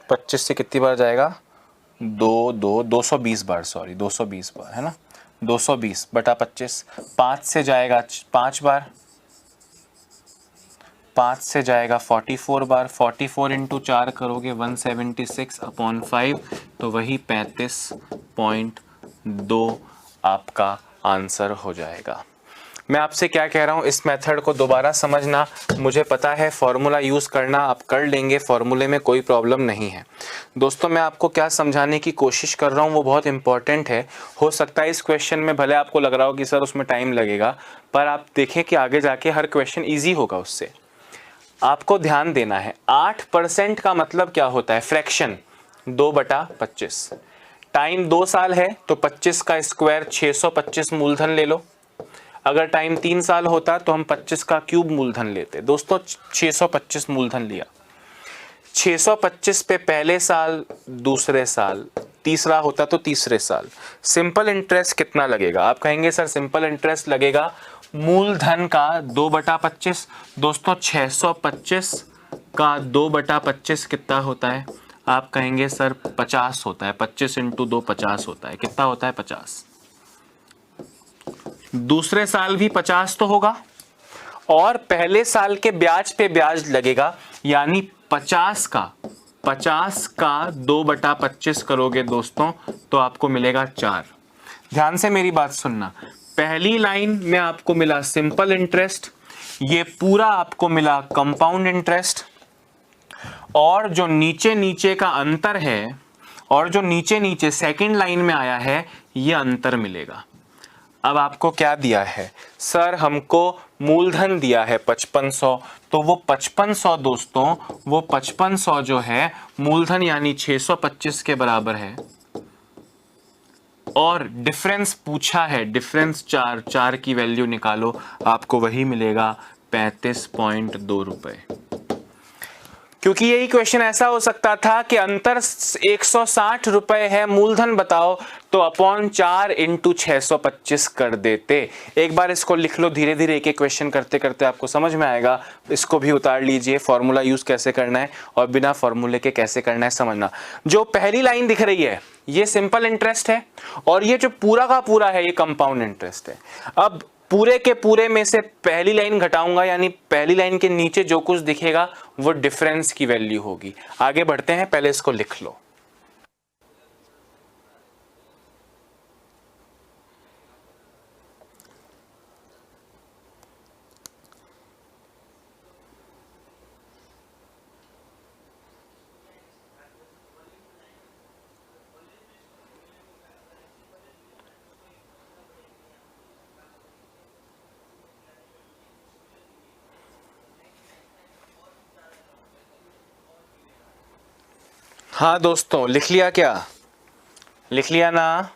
25 से कितनी बार जाएगा? 220 बार, सॉरी 220 बार है ना। 220/25। 5 से जाएगा 5 बार, 5 से जाएगा 44 बार। 44 इंटू 4 करोगे 176/5, तो वही 35.2 आपका आंसर हो जाएगा। मैं आपसे क्या कह रहा हूँ, इस मेथड को दोबारा समझना। मुझे पता है फॉर्मूला यूज़ करना आप कर लेंगे, फॉर्मूले में कोई प्रॉब्लम नहीं है। दोस्तों मैं आपको क्या समझाने की कोशिश कर रहा हूँ वो बहुत इंपॉर्टेंट है। हो सकता है इस क्वेश्चन में भले आपको लग रहा हो कि सर उसमें टाइम लगेगा, पर आप देखें कि आगे जाके हर क्वेश्चन ईजी होगा उससे। आपको ध्यान देना है, 8% का मतलब क्या होता है? फ्रैक्शन 2/25। टाइम 2 साल है तो 25 का स्क्वायर 625 मूलधन ले लो। अगर टाइम 3 साल होता तो हम 25 का क्यूब मूलधन लेते। दोस्तों 625 मूलधन लिया। 625 पे पहले साल, दूसरे साल, तीसरा होता तो तीसरे साल। सिंपल इंटरेस्ट कितना लगेगा? आप कहेंगे सर सिंपल इंटरेस्ट लगेगा मूलधन का 2/25। दोस्तों 625 का 2/25 कितना होता है? आप कहेंगे सर 50 होता है। 25 इंटू 2 50 होता है। कितना होता है? 50। दूसरे साल भी 50 तो होगा, और पहले साल के ब्याज पे ब्याज लगेगा, यानी 50 का 2/25 करोगे दोस्तों तो आपको मिलेगा 4। ध्यान से मेरी बात सुनना, पहली लाइन में आपको मिला सिंपल इंटरेस्ट, ये पूरा आपको मिला कंपाउंड इंटरेस्ट, और जो नीचे नीचे का अंतर है, और जो नीचे नीचे सेकंड लाइन में आया है, ये अंतर मिलेगा। अब आपको क्या दिया है? सर हमको मूलधन दिया है 5500, तो वो 5500 दोस्तों, वो 5500 जो है मूलधन यानी 625 के बराबर है, और डिफरेंस पूछा है, डिफरेंस 4 की वैल्यू निकालो, आपको वही मिलेगा 35.2 रुपए। क्योंकि यही क्वेश्चन ऐसा हो सकता था कि अंतर 160 रुपए है, मूलधन बताओ, तो अपॉन 4 इंटू 625 कर देते। एक बार इसको लिख लो, धीरे धीरे एक एक क्वेश्चन करते करते आपको समझ में आएगा। इसको भी उतार लीजिए, फॉर्मूला यूज कैसे करना है और बिना फॉर्मूले के कैसे करना है समझना। जो पहली लाइन दिख रही है ये सिंपल इंटरेस्ट है, और ये जो पूरा का पूरा है ये कंपाउंड इंटरेस्ट है। अब पूरे के पूरे में से पहली लाइन घटाऊंगा, यानी पहली लाइन के नीचे जो कुछ दिखेगा वो डिफरेंस की वैल्यू होगी। आगे बढ़ते हैं, पहले इसको लिख लो। हाँ दोस्तों, लिख लिया क्या? लिख लिया ना?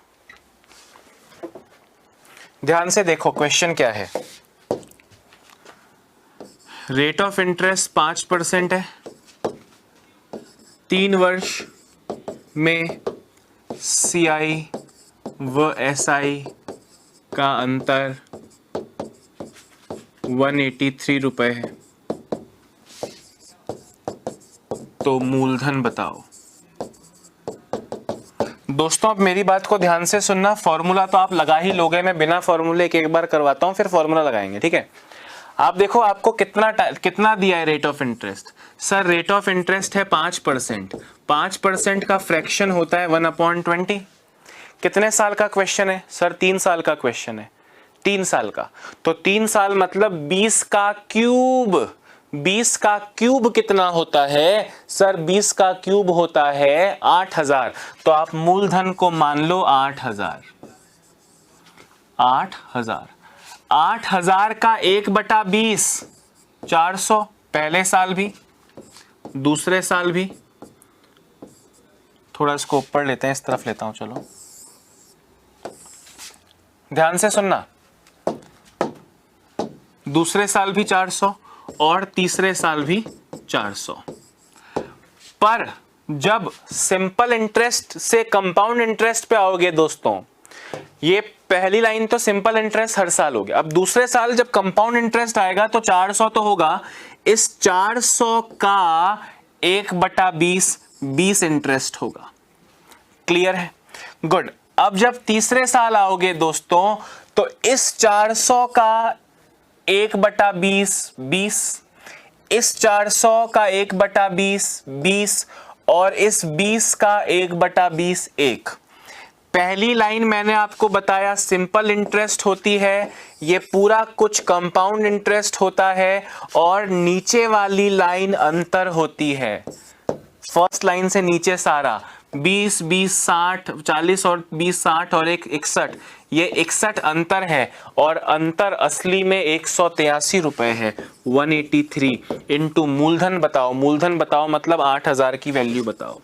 ध्यान से देखो क्वेश्चन क्या है। रेट ऑफ इंटरेस्ट 5% है, 3 वर्ष में CI व SI का अंतर 183 रुपए है। तो मूलधन बताओ। दोस्तों अब मेरी बात को ध्यान से सुनना, फॉर्मूला तो आप लगा ही लोगे, मैं बिना फॉर्मूले के एक बार करवाता हूं, फिर फॉर्मूला लगाएंगे, ठीक है? आप देखो आपको कितना दिया है rate of interest. Sir rate of interest है 5%। 5% का फ्रैक्शन होता है 1/20। कितने साल का क्वेश्चन है? सर 3 साल का क्वेश्चन है। 3 साल का, तो 3 साल मतलब 20 का क्यूब। 20 का क्यूब कितना होता है? सर 20 का क्यूब होता है 8000। तो आप मूलधन को मान लो 8000। 8000 8000 का 1/20 400। पहले साल भी दूसरे साल भी। थोड़ा इसको ऊपर लेते हैं, इस तरफ लेता हूं, चलो ध्यान से सुनना। दूसरे साल भी 400 और तीसरे साल भी 400। पर जब सिंपल इंटरेस्ट से कंपाउंड इंटरेस्ट पे आओगे दोस्तों, ये पहली लाइन तो सिंपल इंटरेस्ट हर साल हो गया। अब दूसरे साल जब कंपाउंड इंटरेस्ट आएगा तो 400 तो होगा, इस 400 का 1/20 20 इंटरेस्ट होगा। क्लियर है? गुड। अब जब तीसरे साल आओगे दोस्तों, तो इस 400 का 1/20 20, इस 400 का 1/20 20 और इस 20 का 1/20 1। पहली लाइन मैंने आपको बताया सिंपल इंटरेस्ट होती है, ये पूरा कुछ कंपाउंड इंटरेस्ट होता है, और नीचे वाली लाइन अंतर होती है। फर्स्ट लाइन से नीचे सारा 20 20 60 40 और 20 60 और 1 61, ये 61 अंतर है, और अंतर असली में 183 रुपए है। 183 इंटू मूलधन बताओ। मूलधन बताओ मतलब 8000 की वैल्यू बताओ।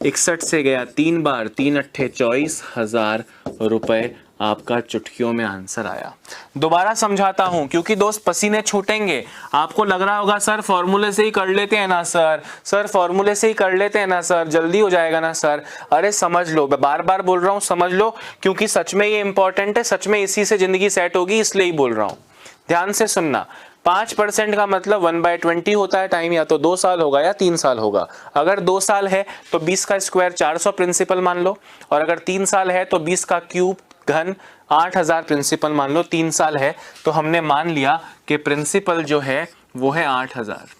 61 से गया 3 बार, 3 अट्ठे 24,000 रुपए आपका चुटकियों में आंसर आया। दोबारा समझाता हूं क्योंकि दोस्त पसीने छूटेंगे। आपको लग रहा होगा सर फॉर्मूले से ही कर लेते हैं ना सर फॉर्मूले से ही कर लेते हैं ना सर, जल्दी हो जाएगा ना सर। अरे समझ लो, बार बार बोल रहा हूं समझ लो, क्योंकि सच में ये इंपॉर्टेंट है, सच में इसी से जिंदगी सेट होगी, इसलिए ही बोल रहा हूं। ध्यान से सुनना। 5% का मतलब 1/20 होता है टाइम, या तो 2 साल होगा या 3 साल होगा। अगर 2 साल है तो 20 का स्क्वायर 400 प्रिंसिपल मान लो, और अगर 3 साल है तो 20 का क्यूब घन 8000 प्रिंसिपल मान लो। 3 साल है तो हमने मान लिया कि प्रिंसिपल जो है वो है 8000।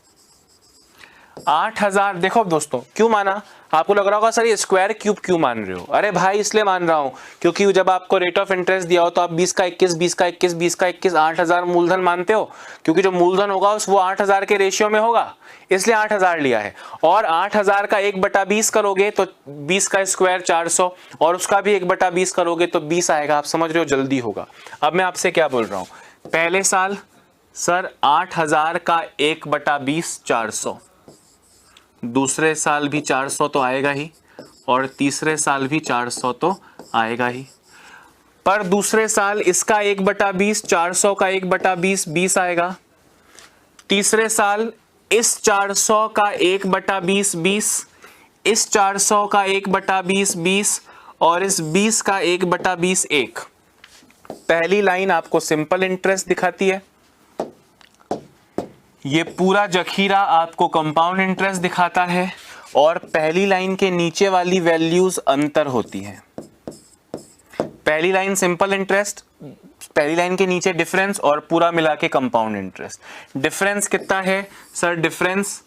8000 देखो दोस्तों, क्यों माना? आपको लग रहा होगा सर ये स्क्वायर क्यूब क्यों मान रहे हो? अरे भाई इसलिए मान रहा हूं क्योंकि जब आपको रेट ऑफ इंटरेस्ट दिया हो तो आप 20 का 21 20 का 21 20 का 21 8000 मूलधन मानते हो, क्योंकि जो मूलधन होगा वो 8000 के रेशियो में होगा, इसलिए 8000 लिया है। और 8000 का 1/20 करोगे तो 20 का स्क्वायर 400, और उसका भी 1/20 करोगे तो 20 आएगा। आप समझ रहे हो, जल्दी होगा। अब मैं आपसे क्या बोल रहा हूं, पहले साल सर 8000 का 1/20 400, दूसरे साल भी 400 तो आएगा ही, और तीसरे साल भी 400 तो आएगा ही। पर दूसरे साल इसका 1/20 400 का 1/20 20 आएगा। तीसरे साल इस 400 का 1/20 20, इस 400 का 1/20 20 और इस 20 का 1/20 1। पहली लाइन आपको सिंपल इंटरेस्ट दिखाती है, ये पूरा जखीरा आपको कंपाउंड इंटरेस्ट दिखाता है, और पहली लाइन के नीचे वाली वैल्यूज अंतर होती हैं। पहली लाइन सिंपल इंटरेस्ट, पहली लाइन के नीचे डिफरेंस और पूरा मिला के कंपाउंड इंटरेस्ट। डिफरेंस कितना है सर? डिफरेंस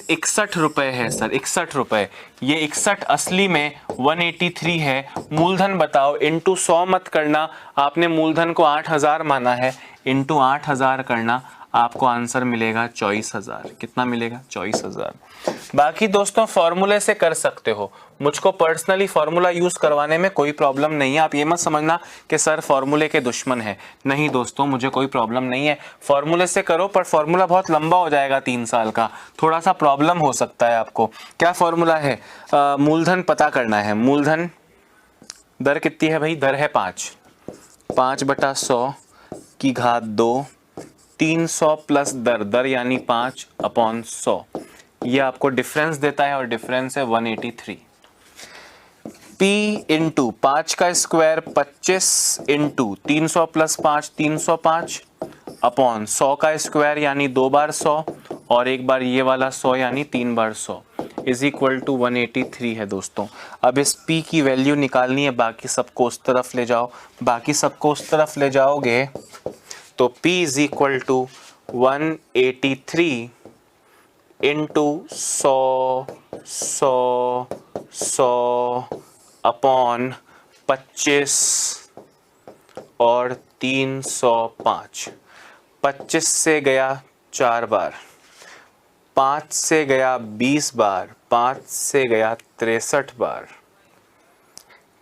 61 रुपए है सर, 61 रुपए। ये 61 असली में 183 है। मूलधन बताओ, इंटू 100 मत करना, आपने मूलधन को 8000 माना है, इंटू 8000 करना, आपको आंसर मिलेगा 24,000। कितना मिलेगा? 24,000। बाकी दोस्तों फॉर्मूले से कर सकते हो, मुझको पर्सनली फॉर्मूला यूज करवाने में कोई प्रॉब्लम नहीं है। आप ये मत समझना कि सर फॉर्मूले के दुश्मन है, नहीं दोस्तों, मुझे कोई प्रॉब्लम नहीं है, फॉर्मूले से करो, पर फॉर्मूला बहुत लंबा हो जाएगा, 3 साल का, थोड़ा सा प्रॉब्लम हो सकता है आपको। क्या फॉर्मूला है? मूलधन पता करना है। मूलधन दर कितनी है भाई? दर है 5/100 की घात 2, 300 प्लस दर यानी 5/100। ये आपको डिफरेंस देता है और डिफरेंस है 183। P इंटू 5 का स्क्वायर 25 इंटू 300 प्लस 5 305 अपॉन 100 का स्क्वायर यानी 2 बार 100 और एक बार ये वाला 100 यानी 3 बार 100 इज इक्वल टू 183 है दोस्तों। अब इस P की वैल्यू निकालनी है, बाकी सबको उस तरफ ले जाओ, बाकी सबको उस तरफ ले जाओगे तो P is equal to 183 into 100 upon 25 और 305। 25 से गया 4 बार, 5 से गया 20 बार, 5 से गया 63 बार,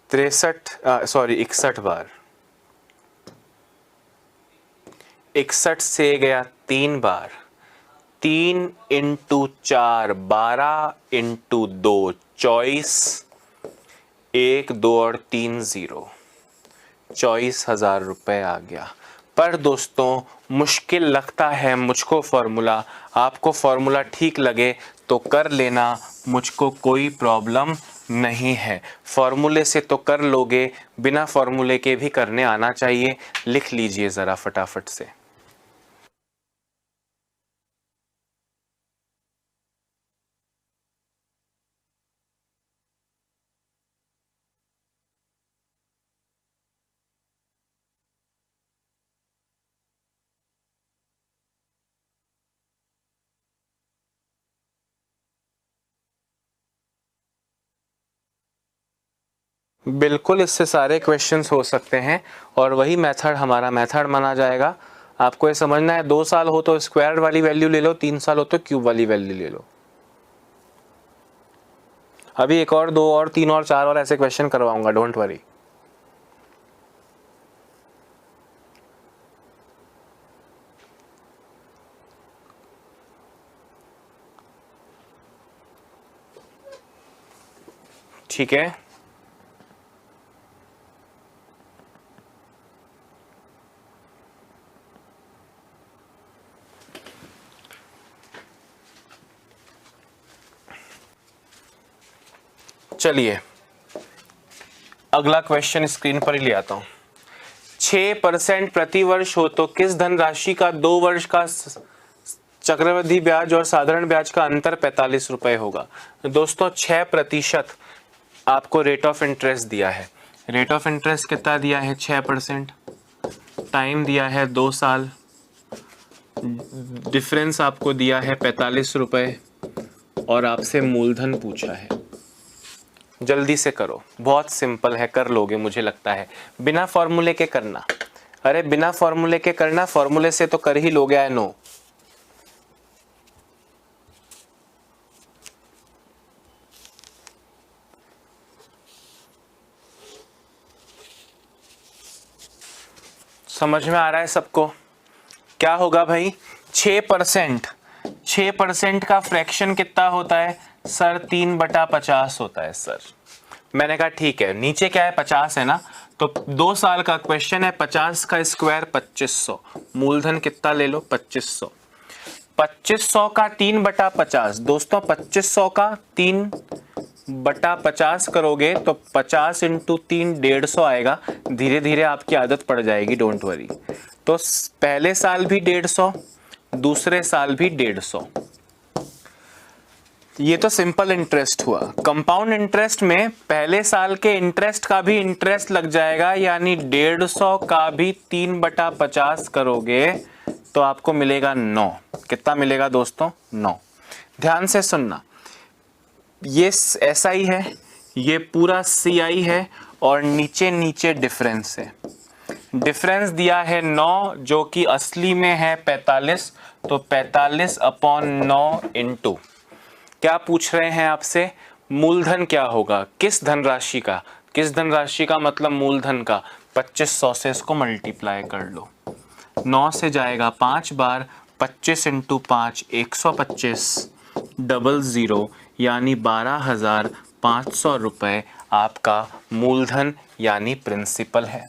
61 बार, 61 से गया 3 बार, 3 इंटू 4 12 इंटू 2 24, 1 2 और 3 0, 24,000 रुपये आ गया। पर दोस्तों मुश्किल लगता है मुझको फॉर्मूला, आपको फॉर्मूला ठीक लगे तो कर लेना, मुझको कोई प्रॉब्लम नहीं है। फॉर्मूले से तो कर लोगे, बिना फॉर्मूले के भी करने आना चाहिए। लिख लीजिए ज़रा फटाफट से। बिल्कुल, इससे सारे क्वेश्चंस हो सकते हैं और वही मेथड हमारा मेथड माना जाएगा। आपको ये समझना है 2 साल हो तो स्क्वायर वाली वैल्यू ले लो, 3 साल हो तो क्यूब वाली वैल्यू ले लो। अभी 1 और 2 और 3 और 4 और ऐसे क्वेश्चन करवाऊंगा, डोंट वरी। ठीक है, चलिए अगला क्वेश्चन स्क्रीन पर ही ले आता हूं। 6% प्रति वर्ष हो तो किस धनराशि का 2 वर्ष का चक्रवृद्धि ब्याज और साधारण ब्याज का अंतर 45 रुपए होगा। दोस्तों 6% आपको रेट ऑफ इंटरेस्ट दिया है। रेट ऑफ इंटरेस्ट कितना दिया है? 6%। टाइम दिया है 2 साल। डिफरेंस आपको दिया है 45 रुपए और आपसे मूलधन पूछा है। जल्दी से करो, बहुत सिंपल है, कर लोगे मुझे लगता है। बिना फॉर्मूले के करना, अरे बिना फॉर्मूले के करना, फॉर्मूले से तो कर ही लोगे, आई नो। समझ में आ रहा है सबको? क्या होगा भाई? 6% का फ्रैक्शन कितना होता है सर? 3/50 होता है सर। मैंने कहा ठीक है, नीचे क्या है? 50 है ना, तो 2 साल का क्वेश्चन है, 50 का स्क्वायर 2500, मूलधन कितना ले लो? 2500। 2500 का 3/50 दोस्तों, 2500 का 3/50 करोगे तो 50 इंटू 3 150 आएगा। धीरे धीरे आपकी आदत पड़ जाएगी, डोंट वरी। तो पहले साल भी 150, दूसरे साल भी 150, ये तो सिंपल इंटरेस्ट हुआ। कंपाउंड इंटरेस्ट में पहले साल के इंटरेस्ट का भी इंटरेस्ट लग जाएगा, यानी 150 का भी 3/50 करोगे तो आपको मिलेगा 9। कितना मिलेगा दोस्तों? 9। ध्यान से सुनना, ये SI है, ये पूरा CI है और नीचे नीचे डिफरेंस है। डिफरेंस दिया है 9 जो कि असली में है 45, तो 45/9 इंटू क्या पूछ रहे हैं आपसे? मूलधन क्या होगा, किस धनराशि का? किस धनराशि का मतलब मूलधन का। 2500 से इसको मल्टीप्लाई कर लो, 9 से जाएगा 5 बार, 25 इंटू 5 125 00, यानी 12,500 रुपये आपका मूलधन यानी प्रिंसिपल है।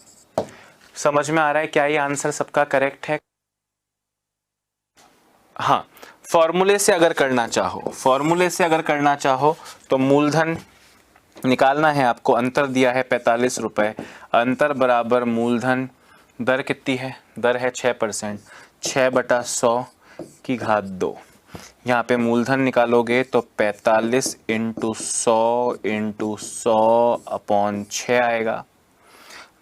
समझ में आ रहा है क्या ये आंसर सबका करेक्ट है? हाँ, फॉर्मूले से अगर करना चाहो, तो मूलधन निकालना है आपको। अंतर दिया है 45 रुपये, अंतर बराबर मूलधन, दर कितनी है? दर है 6%, 6/100 की घात 2। यहाँ पे मूलधन निकालोगे तो 45 इंटू 100/100/6 आएगा।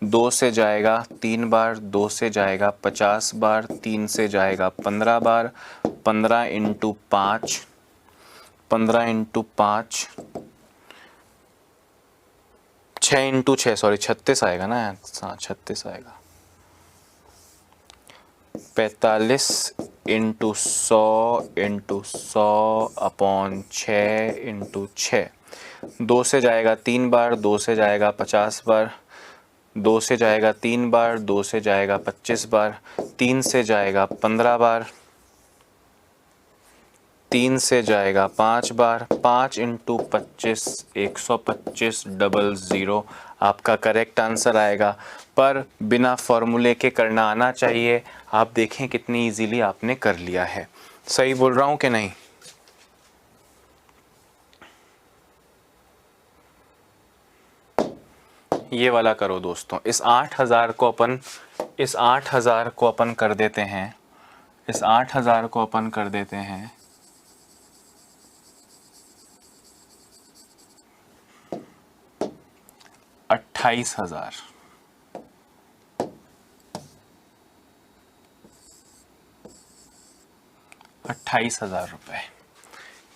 2 से जाएगा 3 बार, 2 से जाएगा 50 बार, 3 से जाएगा 15 बार, 15 इंटू 5 6 इंटू 6 सॉरी 36 आएगा ना। हाँ 36 आएगा। 45 इंटू 100/100/6 इंटू 6। 2 से जाएगा 3 बार, 2 से जाएगा 50 बार, 2 से जाएगा 3 बार, 2 से जाएगा 25 बार, 3 से जाएगा 15 बार, 3 से जाएगा 5 बार, 5 इंटू 25 125 00 आपका करेक्ट आंसर आएगा। पर बिना फॉर्मूले के करना आना चाहिए। आप देखें कितनी इजीली आपने कर लिया है। सही बोल रहा हूं कि नहीं? ये वाला करो दोस्तों। इस 8,000 को अपन कर देते हैं, इस 8,000 को अपन कर देते हैं 28,000। 28,000 रुपये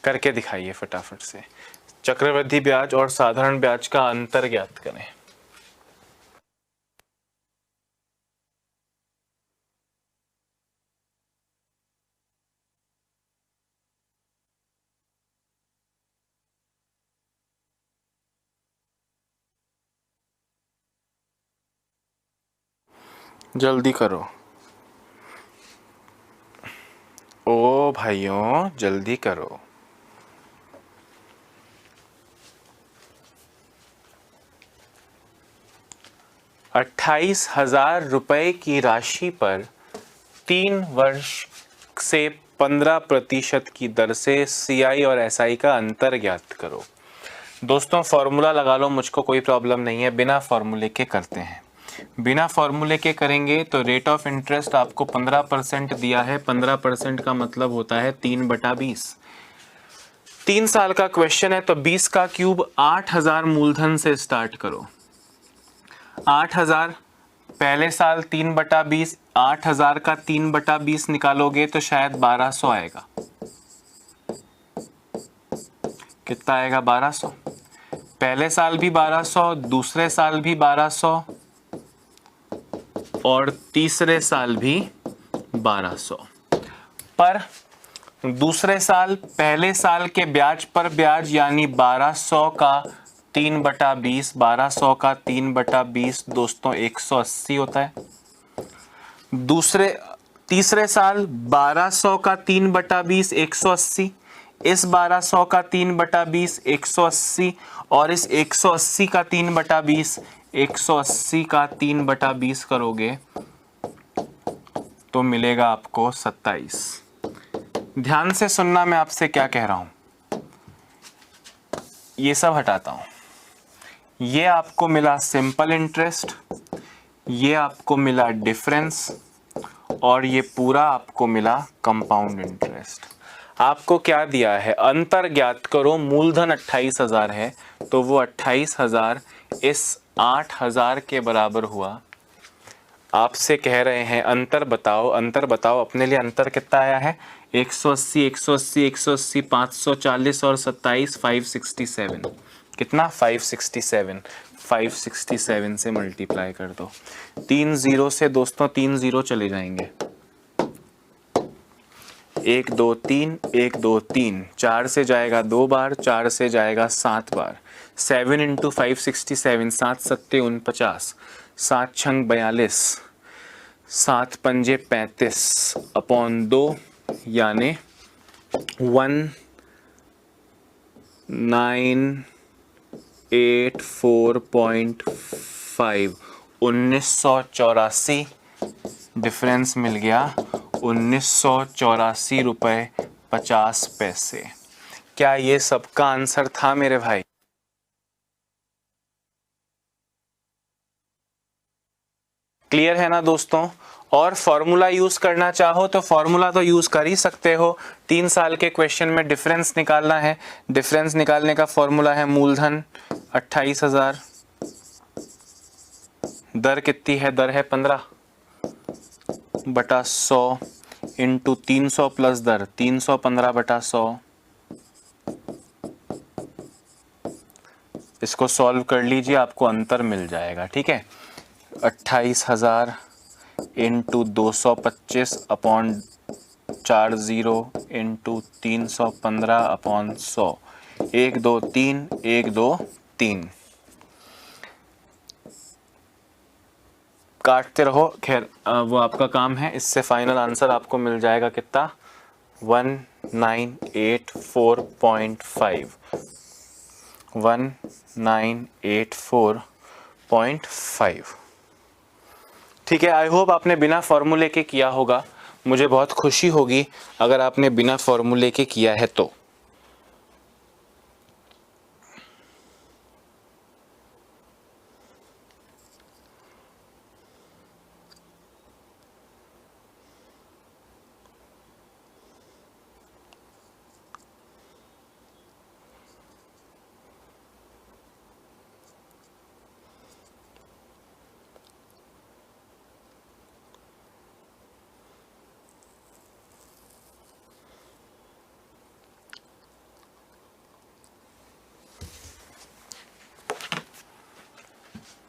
करके दिखाइए फटाफट से। चक्रवृद्धि ब्याज और साधारण ब्याज का अंतर ज्ञात करें। जल्दी करो ओ भाइयों, जल्दी करो। ₹28,000 की राशि पर 3 वर्ष से 15% की दर से CI और SI का अंतर ज्ञात करो। दोस्तों फॉर्मूला लगा लो, मुझको कोई प्रॉब्लम नहीं है। बिना फॉर्मूले के करते हैं। बिना फॉर्मूले के करेंगे तो रेट ऑफ इंटरेस्ट आपको 15% दिया है। 15% का मतलब होता है 3/20। 3 साल का क्वेश्चन है तो 20 का क्यूब 8,000 मूलधन से स्टार्ट करो। 8,000 पहले साल 3/20, 8,000 का 3/20 निकालोगे तो शायद 1200 आएगा। कितना आएगा? 1200। पहले साल भी 1200, दूसरे साल भी 1200 और तीसरे साल भी 1200। पर दूसरे साल पहले साल के ब्याज पर ब्याज यानी 1200 का 3/20, 1200 का 3/20 दोस्तों 180 होता है। तीसरे साल 1200 का 3/20 180, इस 1200 का 3/20 180 और इस 180 का 3/20 180 का 3/20 करोगे तो मिलेगा आपको 27। ध्यान से सुनना मैं आपसे क्या कह रहा हूं। ये सब हटाता हूं। ये आपको मिला सिंपल इंटरेस्ट, ये आपको मिला डिफरेंस और ये पूरा आपको मिला कंपाउंड इंटरेस्ट। आपको क्या दिया है, अंतर ज्ञात करो, मूलधन 28,000 है तो वो 28,000 इस 8,000 के बराबर हुआ। आपसे कह रहे हैं अंतर बताओ, अंतर बताओ, अपने लिए अंतर कितना आया है, 180, 180, 180, 540 और 27, 567। कितना, 567। 567 से मल्टीप्लाई कर दो। 3 जीरो से दोस्तों 3 जीरो चले जाएंगे, 1 2 3, 1 2 3, 4 से जाएगा 2 बार, 4 से जाएगा 7 बार। 7 इंटू 567, 7 सत्ते 49, 7 छंग 42, 7 पंजे 35 अपॉन 2 यानी 1984.5। 1984 डिफरेंस मिल गया, 1984 रुपये 50 पैसे। क्या ये सबका आंसर था मेरे भाई? क्लियर है ना दोस्तों? और फॉर्मूला यूज करना चाहो तो फॉर्मूला तो यूज कर ही सकते हो। 3 साल के क्वेश्चन में डिफरेंस निकालना है, डिफरेंस निकालने का फॉर्मूला है मूलधन 28,000, दर कितनी है, दर है 15 बटा 100 इंटू 300 प्लस दर 315 बटा 100। इसको सॉल्व कर लीजिए, आपको अंतर मिल जाएगा। ठीक है, 28,000 इंटू 225 अपॉन 40 इंटू 315 अपॉन 100, 1 2 3, 1 2 3, काटते रहो। खैर वो आपका काम है। इससे फाइनल आंसर आपको मिल जाएगा कितना, 1984.5। 1984.5। ठीक है, आई होप आपने बिना फॉर्मूले के किया होगा। मुझे बहुत खुशी होगी अगर आपने बिना फॉर्मूले के किया है तो।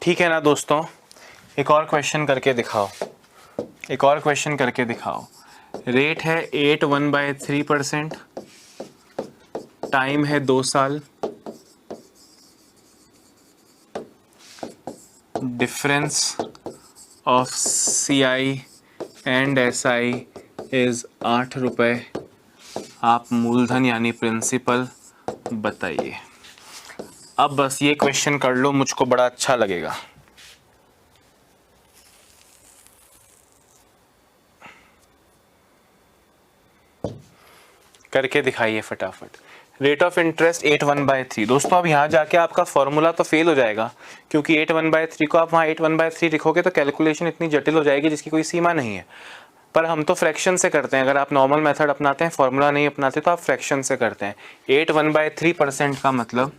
ठीक है ना दोस्तों, एक और क्वेश्चन करके दिखाओ, एक और क्वेश्चन करके दिखाओ। रेट है 8.1/3%, टाइम है 2 साल, difference of CI and SI is 8 रुपये। आप मूलधन यानी प्रिंसिपल बताइए। अब बस ये क्वेश्चन कर लो, मुझको बड़ा अच्छा लगेगा। करके दिखाइए फटाफट। Rate of interest 8.1/3। दोस्तों अब यहाँ जाके आपका फॉर्मूला तो फेल हो जाएगा, क्योंकि 8.1/3 को आप वहाँ 8.1/3 लिखोगे तो कैलकुलेशन इतनी जटिल हो जाएगी जिसकी कोई सीमा नहीं है। पर हम तो फ्रैक्शन से करते हैं। अगर आप नॉर्मल मेथड अपनाते हैं, फॉर्मूला नहीं अपनाते, तो आप फ्रैक्शन से करते हैं। 8.1/3% का मतलब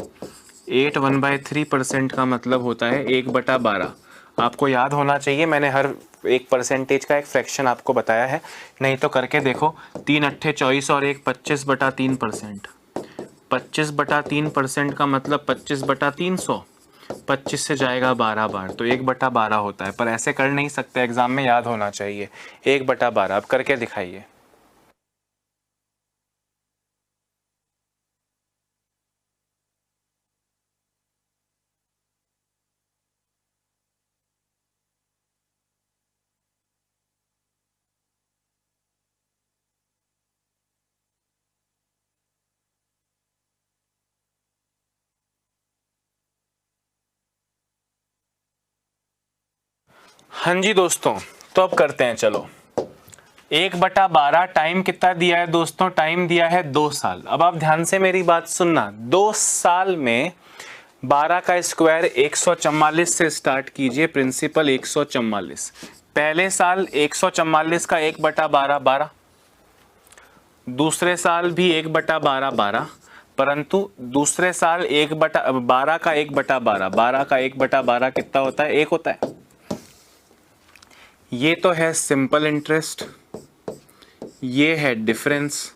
8.1/3% का मतलब होता है 1/12। आपको याद होना चाहिए, मैंने हर एक परसेंटेज का एक फ्रैक्शन आपको बताया है, नहीं तो करके देखो। 3 अट्ठे 24 और 1 25/3%। 25/3% का मतलब 25/300। 25 से जाएगा 12 बार तो 1/12 होता है। पर ऐसे कर नहीं सकते, एग्जाम में याद होना चाहिए 1/12। अब करके दिखाइए। हाँ जी दोस्तों, तो अब करते हैं। चलो, 1/12 टाइम कितना दिया है दोस्तों? टाइम दिया है 2 साल। अब आप ध्यान से मेरी बात सुनना। 2 साल में 12 का स्क्वायर 144 से स्टार्ट कीजिए, प्रिंसिपल 144। पहले साल 144 का 1/12 12, दूसरे साल भी 1/12 12, परंतु दूसरे साल 1/12 का 1/12, 12 का 1/12 कितना होता है? 1 होता है। ये तो है सिंपल इंटरेस्ट, ये है डिफरेंस,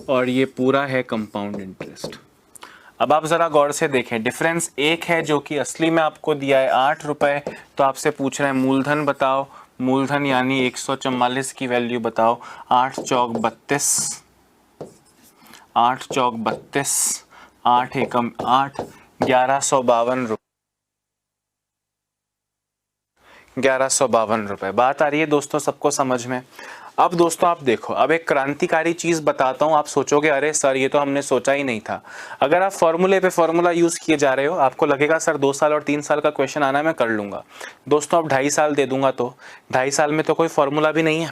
और ये पूरा है कंपाउंड इंटरेस्ट। अब आप जरा गौर से देखें, डिफरेंस 1 है जो कि असली में आपको दिया है 8 रुपए, तो आपसे पूछ रहे हैं मूलधन बताओ, मूलधन यानी 144 की वैल्यू बताओ। 8 चौक 32, 8 चौक 32, 8 एकम 8, 1152 रुपये, 1152 रुपये। बात आ रही है दोस्तों सबको समझ में? अब दोस्तों आप देखो, अब एक क्रांतिकारी चीज बताता हूं, आप सोचोगे अरे सर ये तो हमने सोचा ही नहीं था। अगर आप फॉर्मूले पे फॉर्मूला यूज किए जा रहे हो, आपको लगेगा सर 2 साल और 3 साल का क्वेश्चन आना मैं कर लूंगा। दोस्तों अब 2.5 साल दे दूंगा तो 2.5 साल में तो कोई फॉर्मूला भी नहीं है,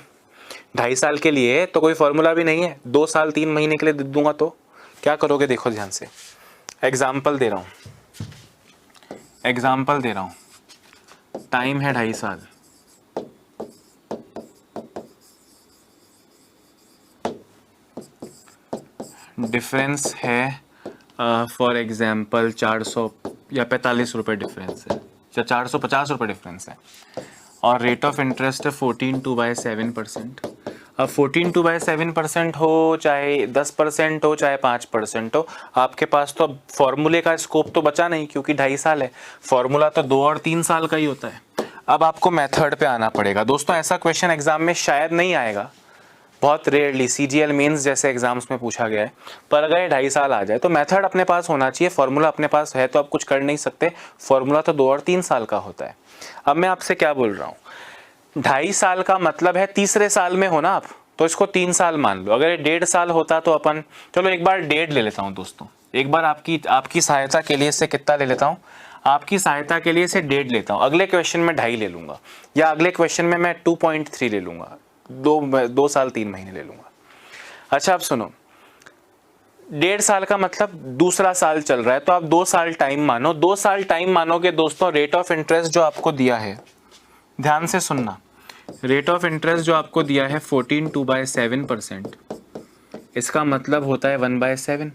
2.5 साल के लिए तो कोई फॉर्मूला भी नहीं है। 2 साल 3 महीने के लिए दे दूंगा तो क्या करोगे? देखो ध्यान से, एग्जाम्पल दे रहा हूं, एग्जाम्पल दे रहा हूं, टाइम है 2.5 साल, डिफरेंस है फॉर एग्जाम्पल 400 या 45 रुपये डिफरेंस है, या 450 रुपये डिफरेंस है, और रेट ऑफ इंटरेस्ट है 14/7%। अब 14/7% हो, चाहे 10% हो, चाहे 5% हो, आपके पास तो अब फॉर्मूले का स्कोप तो बचा नहीं, क्योंकि 2.5 साल है। फॉर्मूला तो 2 और 3 साल का ही होता है। अब आपको मेथड पे आना पड़ेगा। दोस्तों ऐसा क्वेश्चन एग्जाम में शायद नहीं आएगा, बहुत रेयरली CGL मेंस जैसे एग्जाम्स में पूछा गया है, पर अगर ये 2.5 साल आ जाए तो मेथड अपने पास होना चाहिए। फॉर्मूला अपने पास है तो आप कुछ कर नहीं सकते, फॉर्मूला तो 2 और 3 साल का होता है। अब मैं आपसे क्या बोल रहा हूँ, 2.5 साल का मतलब है तीसरे साल में हो ना आप, तो इसको 3 साल मान लो। अगर ये 1.5 साल होता तो अपन, चलो एक बार 1.5 ले लेता हूँ दोस्तों, एक बार आपकी सहायता के लिए इससे कितना ले लेता हूँ, आपकी सहायता के लिए इसे 1.5 लेता हूँ। अगले क्वेश्चन में 2.5 ले लूंगा, या अगले क्वेश्चन में मैं 2.3 ले लूंगा, 2 साल 3 महीने ले लूंगा। अच्छा अब सुनो, 1.5 साल का मतलब दूसरा साल चल रहा है, तो आप 2 साल टाइम मानो। 2 साल टाइम मानोगे दोस्तों, रेट ऑफ इंटरेस्ट जो आपको दिया है, ध्यान से सुनना, रेट ऑफ इंटरेस्ट जो आपको दिया है 14/7%, इसका मतलब होता है 1/7,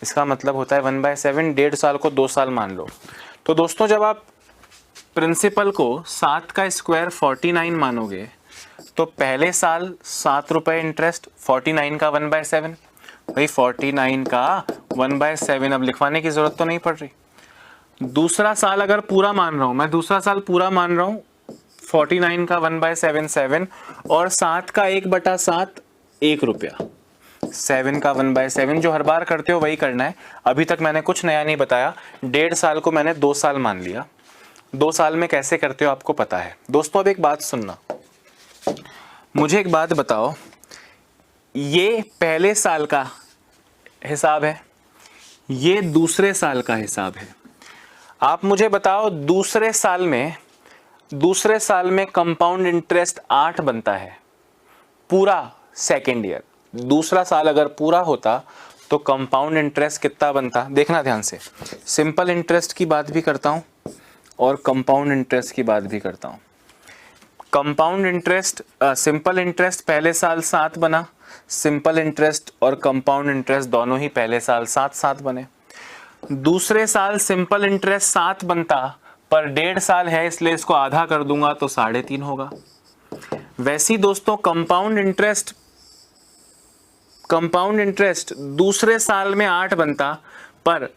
इसका मतलब होता है 1/7। 1.5 साल को 2 साल मान लो। तो दोस्तों जब आप प्रिंसिपल को 7 का स्क्वायर 49 मानोगे, तो पहले साल 7 रुपए इंटरेस्ट, 49 का 1/7, भाई 49 का 1/7, अब लिखवाने की जरूरत तो नहीं पड़ रही। दूसरा साल अगर पूरा मान रहा हूं मैं, दूसरा साल पूरा मान रहा हूं, 49 का 1/7 7, और 7 का 1/7 1 रुपया, 7 का 1/7 जो हर बार करते हो वही करना है। अभी तक मैंने कुछ नया नहीं बताया। 1.5 साल को मैंने 2 साल मान लिया। 2 साल में कैसे करते हो आपको पता है। दोस्तों अब एक बात सुनना, मुझे एक बात बताओ, ये पहले साल का हिसाब है, ये दूसरे साल का हिसाब है। आप मुझे बताओ दूसरे साल में कंपाउंड इंटरेस्ट 8 बनता है पूरा सेकेंड ईयर। दूसरा साल अगर पूरा होता तो कंपाउंड इंटरेस्ट कितना बनता, देखना ध्यान से। सिंपल इंटरेस्ट की बात भी करता हूं और कंपाउंड इंटरेस्ट की बात भी करता हूं। कंपाउंड इंटरेस्ट, सिंपल इंटरेस्ट पहले साल 7 बना, सिंपल इंटरेस्ट और कंपाउंड इंटरेस्ट दोनों ही पहले साल 7 बने। दूसरे साल सिंपल इंटरेस्ट 7 बनता, पर 1.5 साल है इसलिए इसको आधा कर दूंगा तो 3.5 होगा। वैसी दोस्तों कंपाउंड इंटरेस्ट दूसरे साल में 8 बनता, पर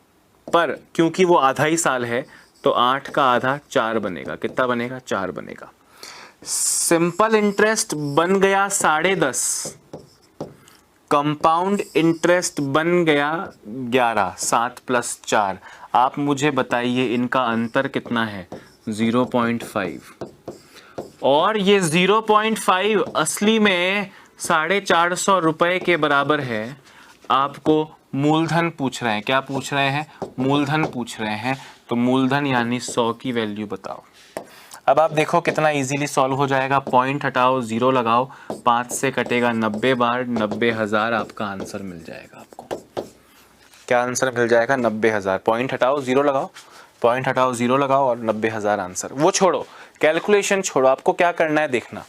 क्योंकि वो आधा ही साल है तो 8 का आधा 4 बनेगा। कितना बनेगा? 4 बनेगा। सिंपल इंटरेस्ट बन गया 10.5, कंपाउंड इंटरेस्ट बन गया 11, 7 + 4। आप मुझे बताइए इनका अंतर कितना है? 0.5। और ये 0.5 असली में 450 रुपए के बराबर है। आपको मूलधन पूछ रहे हैं, क्या पूछ रहे हैं? मूलधन पूछ रहे हैं। तो मूलधन यानी 100 की वैल्यू बताओ। अब आप देखो कितना इजीली सॉल्व हो जाएगा। पॉइंट हटाओ, 0 लगाओ, 5 से कटेगा 90 बार, 90,000 आपका आंसर मिल जाएगा। आपको क्या आंसर मिल जाएगा? 90,000। पॉइंट हटाओ, 0 लगाओ, पॉइंट हटाओ, 0 लगाओ और 90,000 आंसर। वो छोड़ो, कैलकुलेशन छोड़ो, आपको क्या करना है देखना।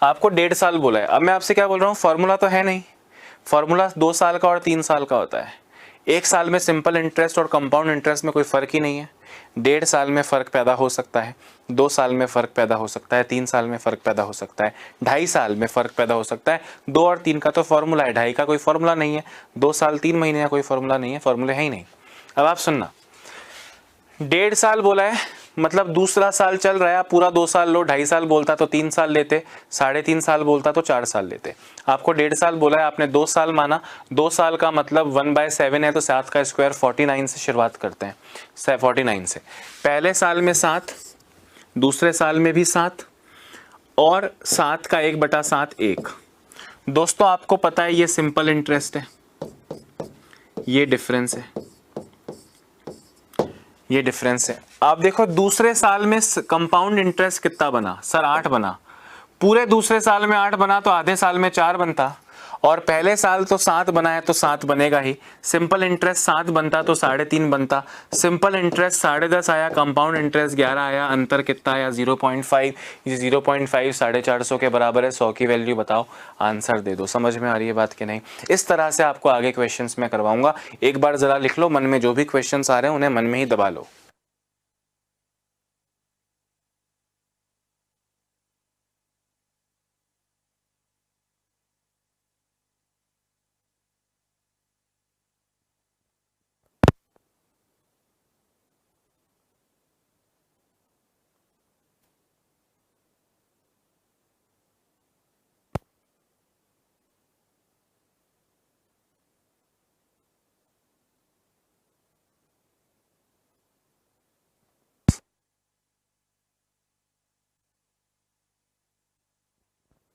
आपको 1.5 साल बोला है। अब मैं आपसे क्या बोल रहा हूँ, फॉर्मूला तो है नहीं, फॉर्मूला 2 साल का और 3 साल का होता है। 1 साल में सिंपल इंटरेस्ट और कंपाउंड इंटरेस्ट में कोई फ़र्क ही नहीं है। 1.5 साल में फ़र्क पैदा हो सकता है, 2 साल में फ़र्क पैदा हो सकता है, 3 साल में फ़र्क पैदा हो सकता है, 2.5 साल में फ़र्क पैदा हो सकता है। 2 और 3 का तो फॉर्मूला है, 2.5 का कोई फॉर्मूला नहीं है, 2 साल 3 महीने का कोई फॉर्मूला नहीं है, फॉर्मूले है ही नहीं। अब आप सुनना, 1.5 साल बोला है मतलब दूसरा साल चल रहा है, आप पूरा 2 साल लो, 2.5 साल बोलता तो 3 साल लेते, 3.5 साल बोलता तो 4 साल लेते। आपको 1.5 साल बोला है, आपने 2 साल माना, 2 साल का मतलब 1/7 है, तो 7 का स्क्वायर 49 से शुरुआत करते हैं, 49 से। पहले साल में 7, दूसरे साल में भी 7, और 7 का 1/7 1। दोस्तों आपको पता है ये सिंपल इंटरेस्ट है, ये डिफरेंस है, ये डिफरेंस है। आप देखो दूसरे साल में कंपाउंड इंटरेस्ट कितना बना सर, 8 बना। पूरे दूसरे साल में 8 बना तो आधे साल में 4 बनता, और पहले साल तो 7 बना है तो 7 बनेगा ही। सिंपल इंटरेस्ट 7 बनता तो 3.5 बनता। सिंपल इंटरेस्ट 10.5 आया, कंपाउंड इंटरेस्ट 11 आया, अंतर कितना आया 0.5। ये 0.5 450 के बराबर है। 100 की वैल्यू बताओ, आंसर दे दो। समझ में आ रही है बात कि नहीं? इस तरह से आपको आगे क्वेश्चंस में करवाऊंगा। एक बार जरा लिख लो, मन में जो भी क्वेश्चंस आ रहे हैं उन्हें मन में ही दबा लो।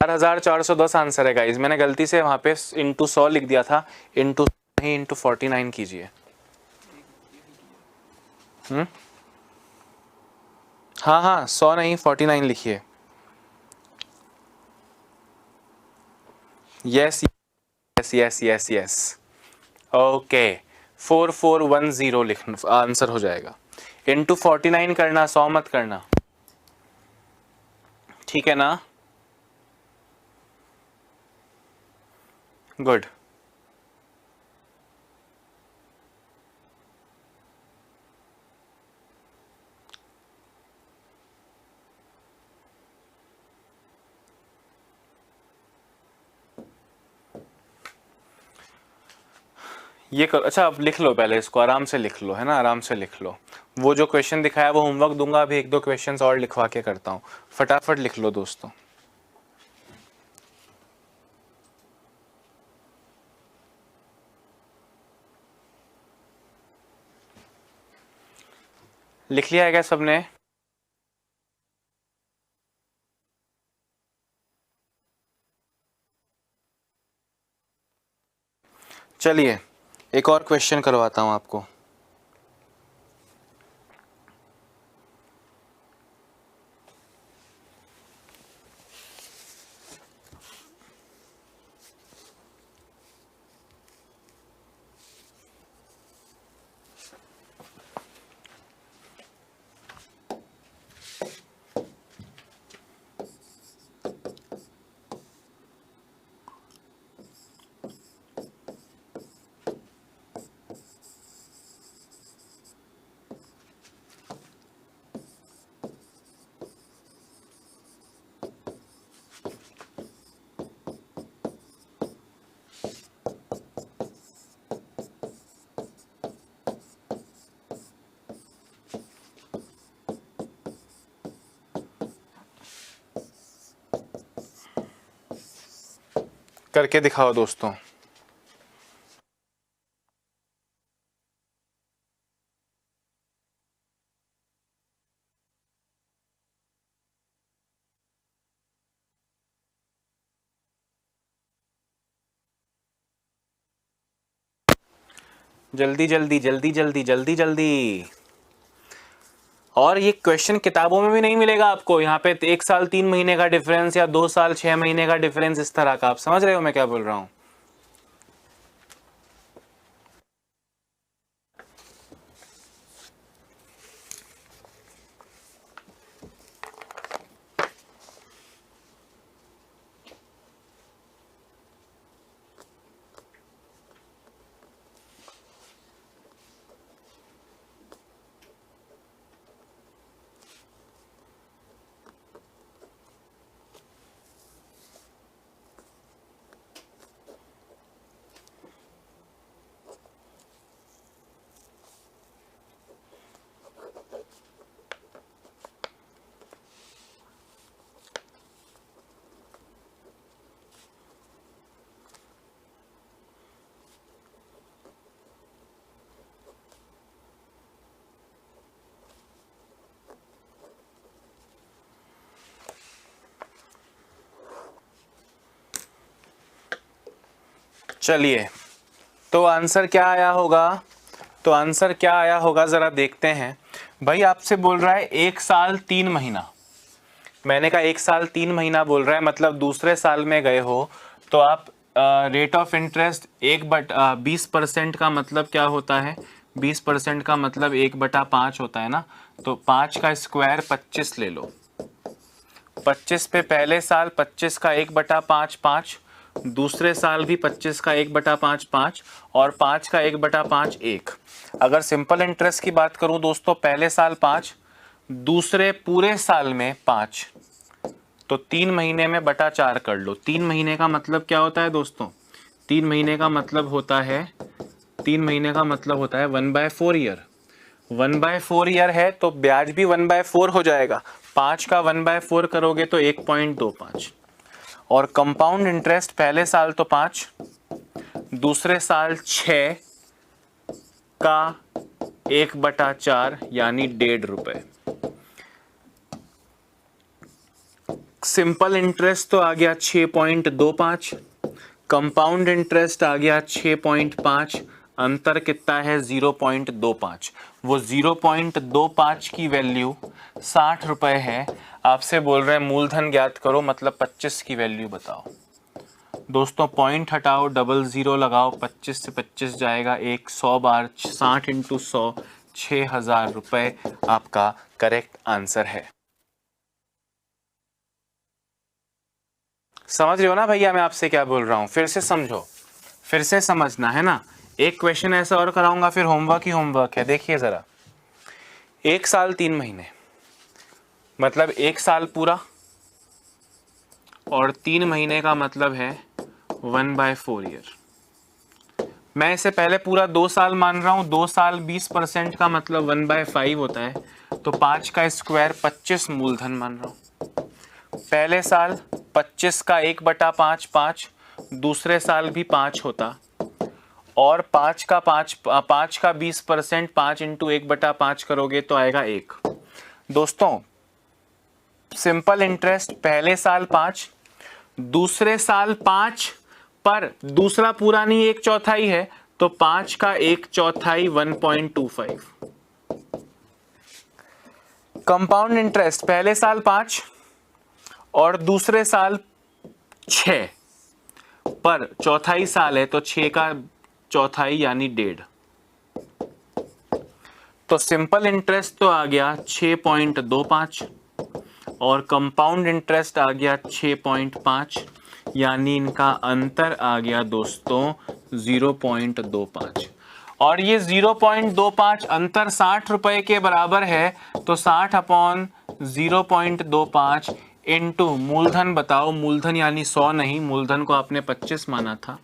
चार 4,410 आंसर है गाइस। मैंने गलती से वहां पे इंटू 100 लिख दिया था, इंटू नहीं, इंटू 49 कीजिए। हाँ हाँ, 100 नहीं 49 लिखिए। Yes yes yes yes yes, okay. 4410 लिखना आंसर हो जाएगा। इंटू 49 करना, 100 मत करना, ठीक है ना? गुड। ये करो। अच्छा अब लिख लो, पहले इसको आराम से लिख लो, है ना, आराम से लिख लो। वो जो क्वेश्चन दिखाया वो होमवर्क दूंगा, अभी 1-2 क्वेश्चंस और लिखवा के करता हूँ। फटाफट लिख लो दोस्तों। लिख लिया है क्या सबने? चलिए एक और क्वेश्चन करवाता हूँ आपको। करके दिखाओ दोस्तों। जल्दी जल्दी जल्दी जल्दी जल्दी जल्दी। और ये क्वेश्चन किताबों में भी नहीं मिलेगा आपको। यहाँ पे 1 साल 3 महीने का डिफरेंस या 2 साल 6 महीने का डिफरेंस, इस तरह का। आप समझ रहे हो मैं क्या बोल रहा हूँ? चलिए, तो आंसर क्या आया होगा? तो आंसर क्या आया होगा ज़रा देखते हैं। भाई आपसे बोल रहा है 1 साल 3 महीना, मैंने कहा 1 साल 3 महीना बोल रहा है, मतलब दूसरे साल में गए हो तो आप रेट ऑफ इंटरेस्ट 20% का मतलब क्या होता है? 20% का मतलब 1/5 होता है ना, तो 5 का स्क्वायर 25 ले लो। 25 पे पहले साल 25 का 1/5 5, दूसरे साल भी 25 का 1/5 5 और 5 का 1/5 1। अगर सिंपल इंटरेस्ट की बात करूं दोस्तों, पहले साल 5, दूसरे पूरे साल में 5, तो 3 महीने में बटा 4 कर लो। 3 महीने का मतलब क्या होता है दोस्तों? 3 महीने का मतलब होता है 1/4 ईयर। 1/4 ईयर है तो ब्याज भी 1/4 हो जाएगा। 5 का 1/4 करोगे तो 1.25। और कंपाउंड इंटरेस्ट पहले साल तो 5, दूसरे साल 6 का 1/4 यानी 1.5 रुपए। सिंपल इंटरेस्ट तो आ गया 6.25, कंपाउंड इंटरेस्ट आ गया 6.5, अंतर कितना है? 0.25। वो 0.25 की वैल्यू 60 रुपए है। आपसे बोल रहे हैं मूलधन ज्ञात करो, मतलब 25 की वैल्यू बताओ। दोस्तों पॉइंट हटाओ, डबल ज़ीरो लगाओ, 25 से 25 जाएगा 100 बार 60 × 100, 6000 रुपये आपका करेक्ट आंसर है। समझ रहे हो ना भैया मैं आपसे क्या बोल रहा हूँ? फिर से समझो, फिर से समझना है ना। एक क्वेश्चन ऐसा और कराऊंगा, फिर होमवर्क ही होमवर्क है। देखिए ज़रा, 1 साल 3 महीने मतलब 1 साल पूरा, और 3 महीने का मतलब है 1/4 ईयर। मैं इसे पहले पूरा 2 साल मान रहा हूँ। 2 साल 20% का मतलब 1/5 होता है, तो 5 का स्क्वायर 25 मूलधन मान रहा हूँ। पहले साल 25 का 1/5 5, दूसरे साल भी 5 होता, और 5 का 20%, 5 × 1/5 करोगे तो आएगा 1। दोस्तों सिंपल इंटरेस्ट पहले साल 5, दूसरे साल 5, पर दूसरा पूरा नहीं 1/4 है, तो 5 का 1/4 1.25। कंपाउंड इंटरेस्ट पहले साल 5 और दूसरे साल 6, पर चौथाई साल है तो 6 का चौथाई यानी 1.5। तो सिंपल इंटरेस्ट तो आ गया 6.25 और कंपाउंड इंटरेस्ट आ गया 6.5, यानी इनका अंतर आ गया दोस्तों 0.25। और ये 0.25 अंतर 60 रुपए के बराबर है, तो 60/0.25 इंटू मूलधन बताओ। मूलधन यानी 100 नहीं, मूलधन को आपने 25 माना था।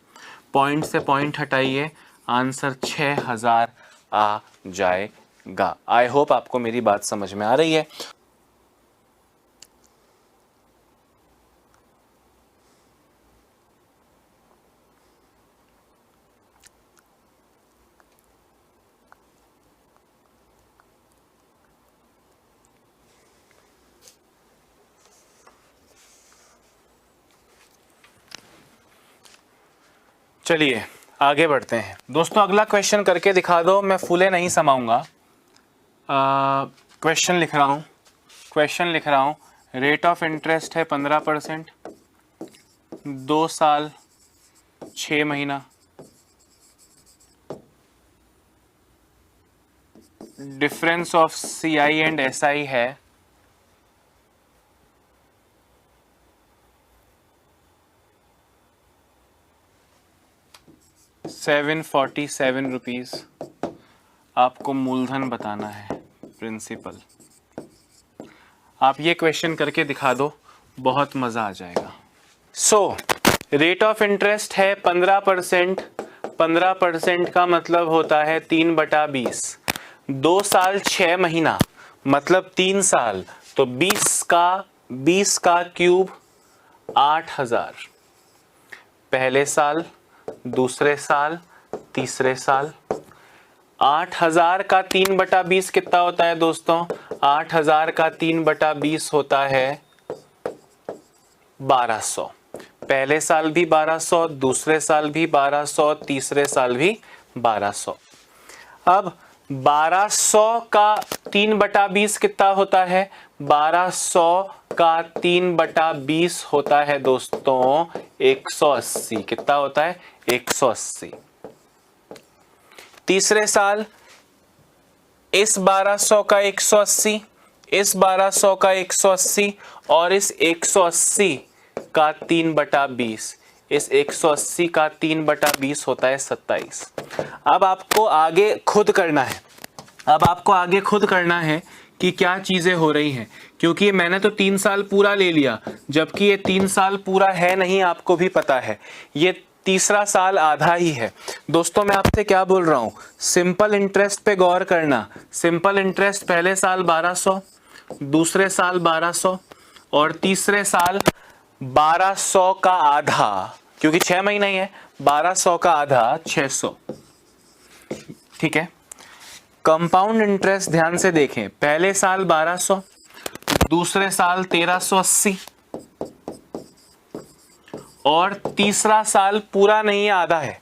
पॉइंट से पॉइंट हटाइए, आंसर 6000 आ जाएगा। आई होप आपको मेरी बात समझ में आ रही है। चलिए आगे बढ़ते हैं दोस्तों। अगला क्वेश्चन करके दिखा दो। मैं फूले नहीं समाऊंगा। क्वेश्चन लिख रहा हूँ। रेट ऑफ इंटरेस्ट है 15%, 2 साल 6 महीना, difference of CI and SI है 747 रुपीज़। आपको मूलधन बताना है, प्रिंसिपल। आप ये क्वेश्चन करके दिखा दो, बहुत मज़ा आ जाएगा। रेट ऑफ इंटरेस्ट है 15%। 15% का मतलब होता है 3/20। 2 साल 6 महीना मतलब 3 साल, तो 20 का क्यूब 8000। पहले साल, दूसरे साल, तीसरे साल। 8000 का 3/20 कितना होता है दोस्तों? 8000 का 3/20 होता है 1200। पहले साल भी 1200, दूसरे साल भी 1200, तीसरे साल भी 1200। अब 1200 का 3/20 कितना होता है? 1200 का 3/20 होता है दोस्तों 180। कितना होता है? 180। तीसरे साल इस 1200 का 180, इस 1200 का 180 और इस 180 का 3/20, इस 180 का 3/20 होता है 27। अब आपको आगे खुद करना है, अब आपको आगे खुद करना है कि क्या चीजें हो रही हैं, क्योंकि मैंने तो 3 साल पूरा ले लिया, जबकि ये 3 साल पूरा है नहीं, आपको भी पता है, ये तीसरा साल आधा ही है। दोस्तों मैं आपसे क्या बोल रहा हूं, सिंपल इंटरेस्ट पे गौर करना। सिंपल इंटरेस्ट पहले साल 1200, दूसरे साल 1200 और तीसरे साल 1200 का आधा, क्योंकि 6 महीना ही है, 1200 का आधा 600। ठीक है। कंपाउंड इंटरेस्ट ध्यान से देखें, पहले साल 1200, दूसरे साल 1380 और तीसरा साल पूरा नहीं है, आधा है।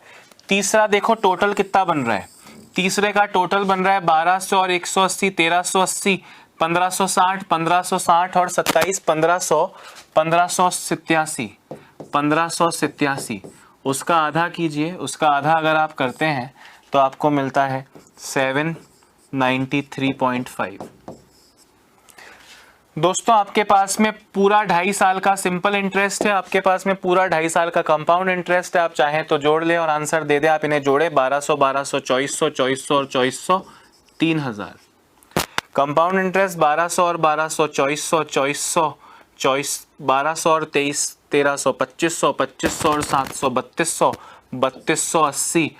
तीसरा देखो टोटल कितना बन रहा है, तीसरे का टोटल बन रहा है 1200 और 180, 1380, 1560, 1560 और 27, 1587, 1587। उसका आधा कीजिए, उसका आधा अगर आप करते हैं तो आपको मिलता है 793.5। दोस्तों आपके पास में पूरा 2.5 साल का सिंपल इंटरेस्ट है, आपके पास में पूरा 2.5 साल का कंपाउंड इंटरेस्ट है। आप चाहें तो जोड़ लें और आंसर दे दें। आप इन्हें जोड़े, 1200, 1200, 2400, 2400 और 2400, 3000। कंपाउंड इंटरेस्ट 1200 और 1200, 2400, 2400, 1200 और 23, 1300, 2500, 2500 और 700, 3200, 3280,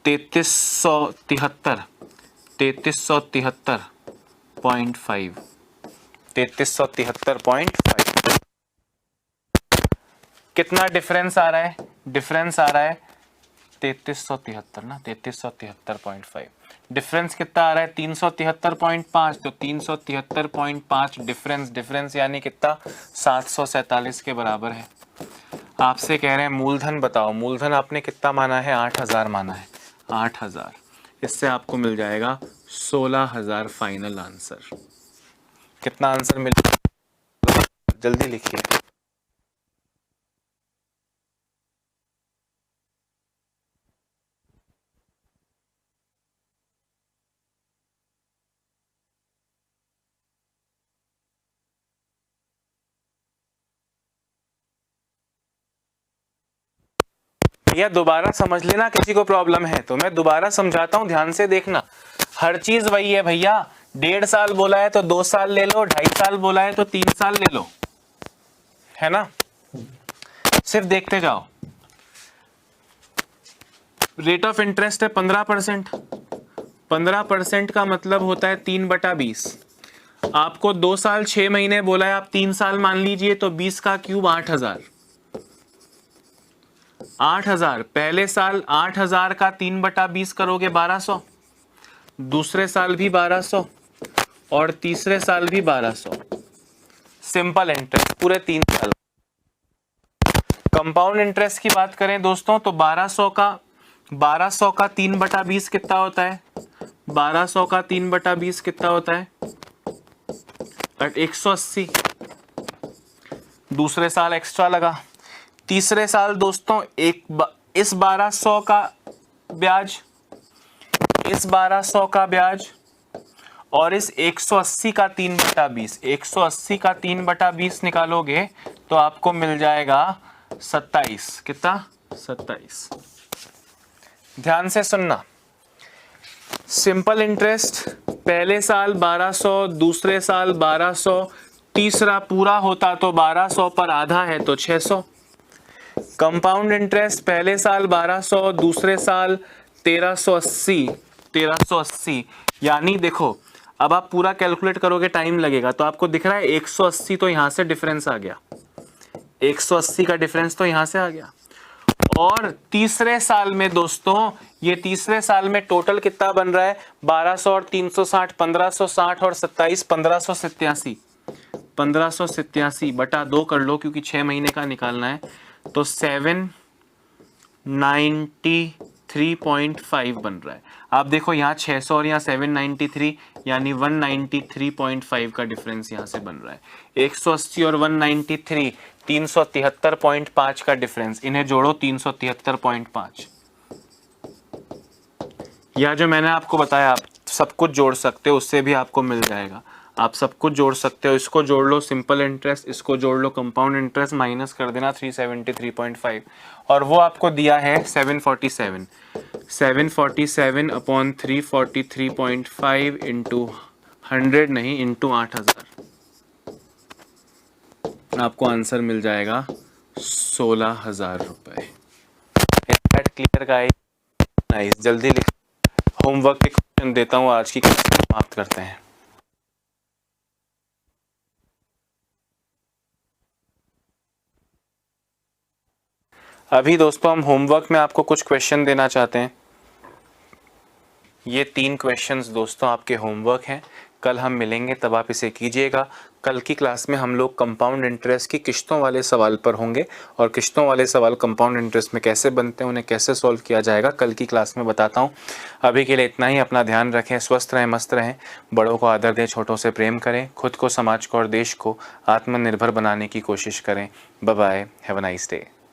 3373, 3373.5, 3373.5। कितना डिफरेंस आ रहा है? डिफरेंस आ रहा है 3373 ना, 3373.5। डिफरेंस कितना आ रहा है? 373.5। तो 373.5 डिफरेंस, डिफरेंस यानी कितना? 747 के बराबर है। आपसे कह रहे हैं मूलधन बताओ। मूलधन आपने कितना माना है? 8000 माना है, 8000। इससे आपको मिल जाएगा 16000 फाइनल आंसर। कितना आंसर मिल, जल्दी लिखिए। भैया दोबारा समझ लेना, किसी को प्रॉब्लम है तो मैं दोबारा समझाता हूं, ध्यान से देखना। हर चीज वही है भैया। 1.5 साल बोला है तो 2 साल ले लो, 2.5 साल बोला है तो 3 साल ले लो, है ना? सिर्फ देखते जाओ। रेट ऑफ इंटरेस्ट है 15%। 15% का मतलब होता है 3/20। आपको 2 साल 6 महीने बोला है, आप 3 साल मान लीजिए, तो 20 का क्यूब 8000। 8000 पहले साल, 8000 का 3/20 करोगे 1200, दूसरे साल भी 1200 और तीसरे साल भी 1200। सिंपल इंटरेस्ट पूरे 3 साल। कंपाउंड इंटरेस्ट की बात करें दोस्तों तो 1200 का 3/20 कितना होता है? 1200 का 3/20 कितना होता है? 180। दूसरे साल एक्स्ट्रा लगा। तीसरे साल दोस्तों इस 1200 का ब्याज, इस 1200 का ब्याज और इस 180 का 3/20, 180 का 3/20 निकालोगे तो आपको मिल जाएगा 27। कितना? 27। ध्यान से सुनना। सिंपल इंटरेस्ट पहले साल 1200, दूसरे साल 1200, तीसरा पूरा होता तो 1200 पर आधा है तो 600। कंपाउंड इंटरेस्ट पहले साल 1200, दूसरे साल 1380, 1380। यानी देखो अब आप पूरा कैलकुलेट करोगे टाइम लगेगा, तो आपको दिख रहा है 180, तो यहां से डिफरेंस आ गया, 180 का डिफरेंस तो यहां से आ गया। और तीसरे साल में दोस्तों, ये तीसरे साल में टोटल कितना बन रहा है? 1200 और 360, 1560 और 27, 1587। 1587 बटा 2 कर लो क्योंकि 6 महीने का निकालना है, तो 793.5 बन रहा है। आप देखो यहाँ 600 और यहाँ 793 यानी 193.5 का डिफरेंस यहाँ से बन रहा है। 180 और 193 373.5 का डिफरेंस, इन्हें जोड़ो 373.5। या जो मैंने आपको बताया आप सब कुछ जोड़ सकते हो, उससे भी आपको मिल जाएगा। आप सब कुछ जोड़ सकते हो, इसको जोड़ लो सिंपल इंटरेस्ट, इसको जोड़ लो कंपाउंड इंटरेस्ट, माइनस कर देना 373.5 और वो आपको दिया है 747। 747 अपॉन 343.5 इंटू 100 नहीं इंटू 8000, आपको आंसर मिल जाएगा 16,000 रुपये। Clear guys? नाइस, जल्दी लिख। होमवर्क के क्वेश्चन देता हूँ, आज की क्लास समाप्त करते हैं। अभी दोस्तों हम होमवर्क में आपको कुछ क्वेश्चन देना चाहते हैं। ये 3 क्वेश्चंस दोस्तों आपके होमवर्क हैं, कल हम मिलेंगे तब आप इसे कीजिएगा। कल की क्लास में हम लोग कंपाउंड इंटरेस्ट की किश्तों वाले सवाल पर होंगे और किश्तों वाले सवाल कंपाउंड इंटरेस्ट में कैसे बनते हैं, उन्हें कैसे सॉल्व किया जाएगा, कल की क्लास में बताता हूँ। अभी के लिए इतना ही। अपना ध्यान रखें, स्वस्थ रहें, मस्त रहें, बड़ों को आदर दें, छोटों से प्रेम करें, खुद को, समाज को और देश को आत्मनिर्भर बनाने की कोशिश करें। Bye bye, have a nice day.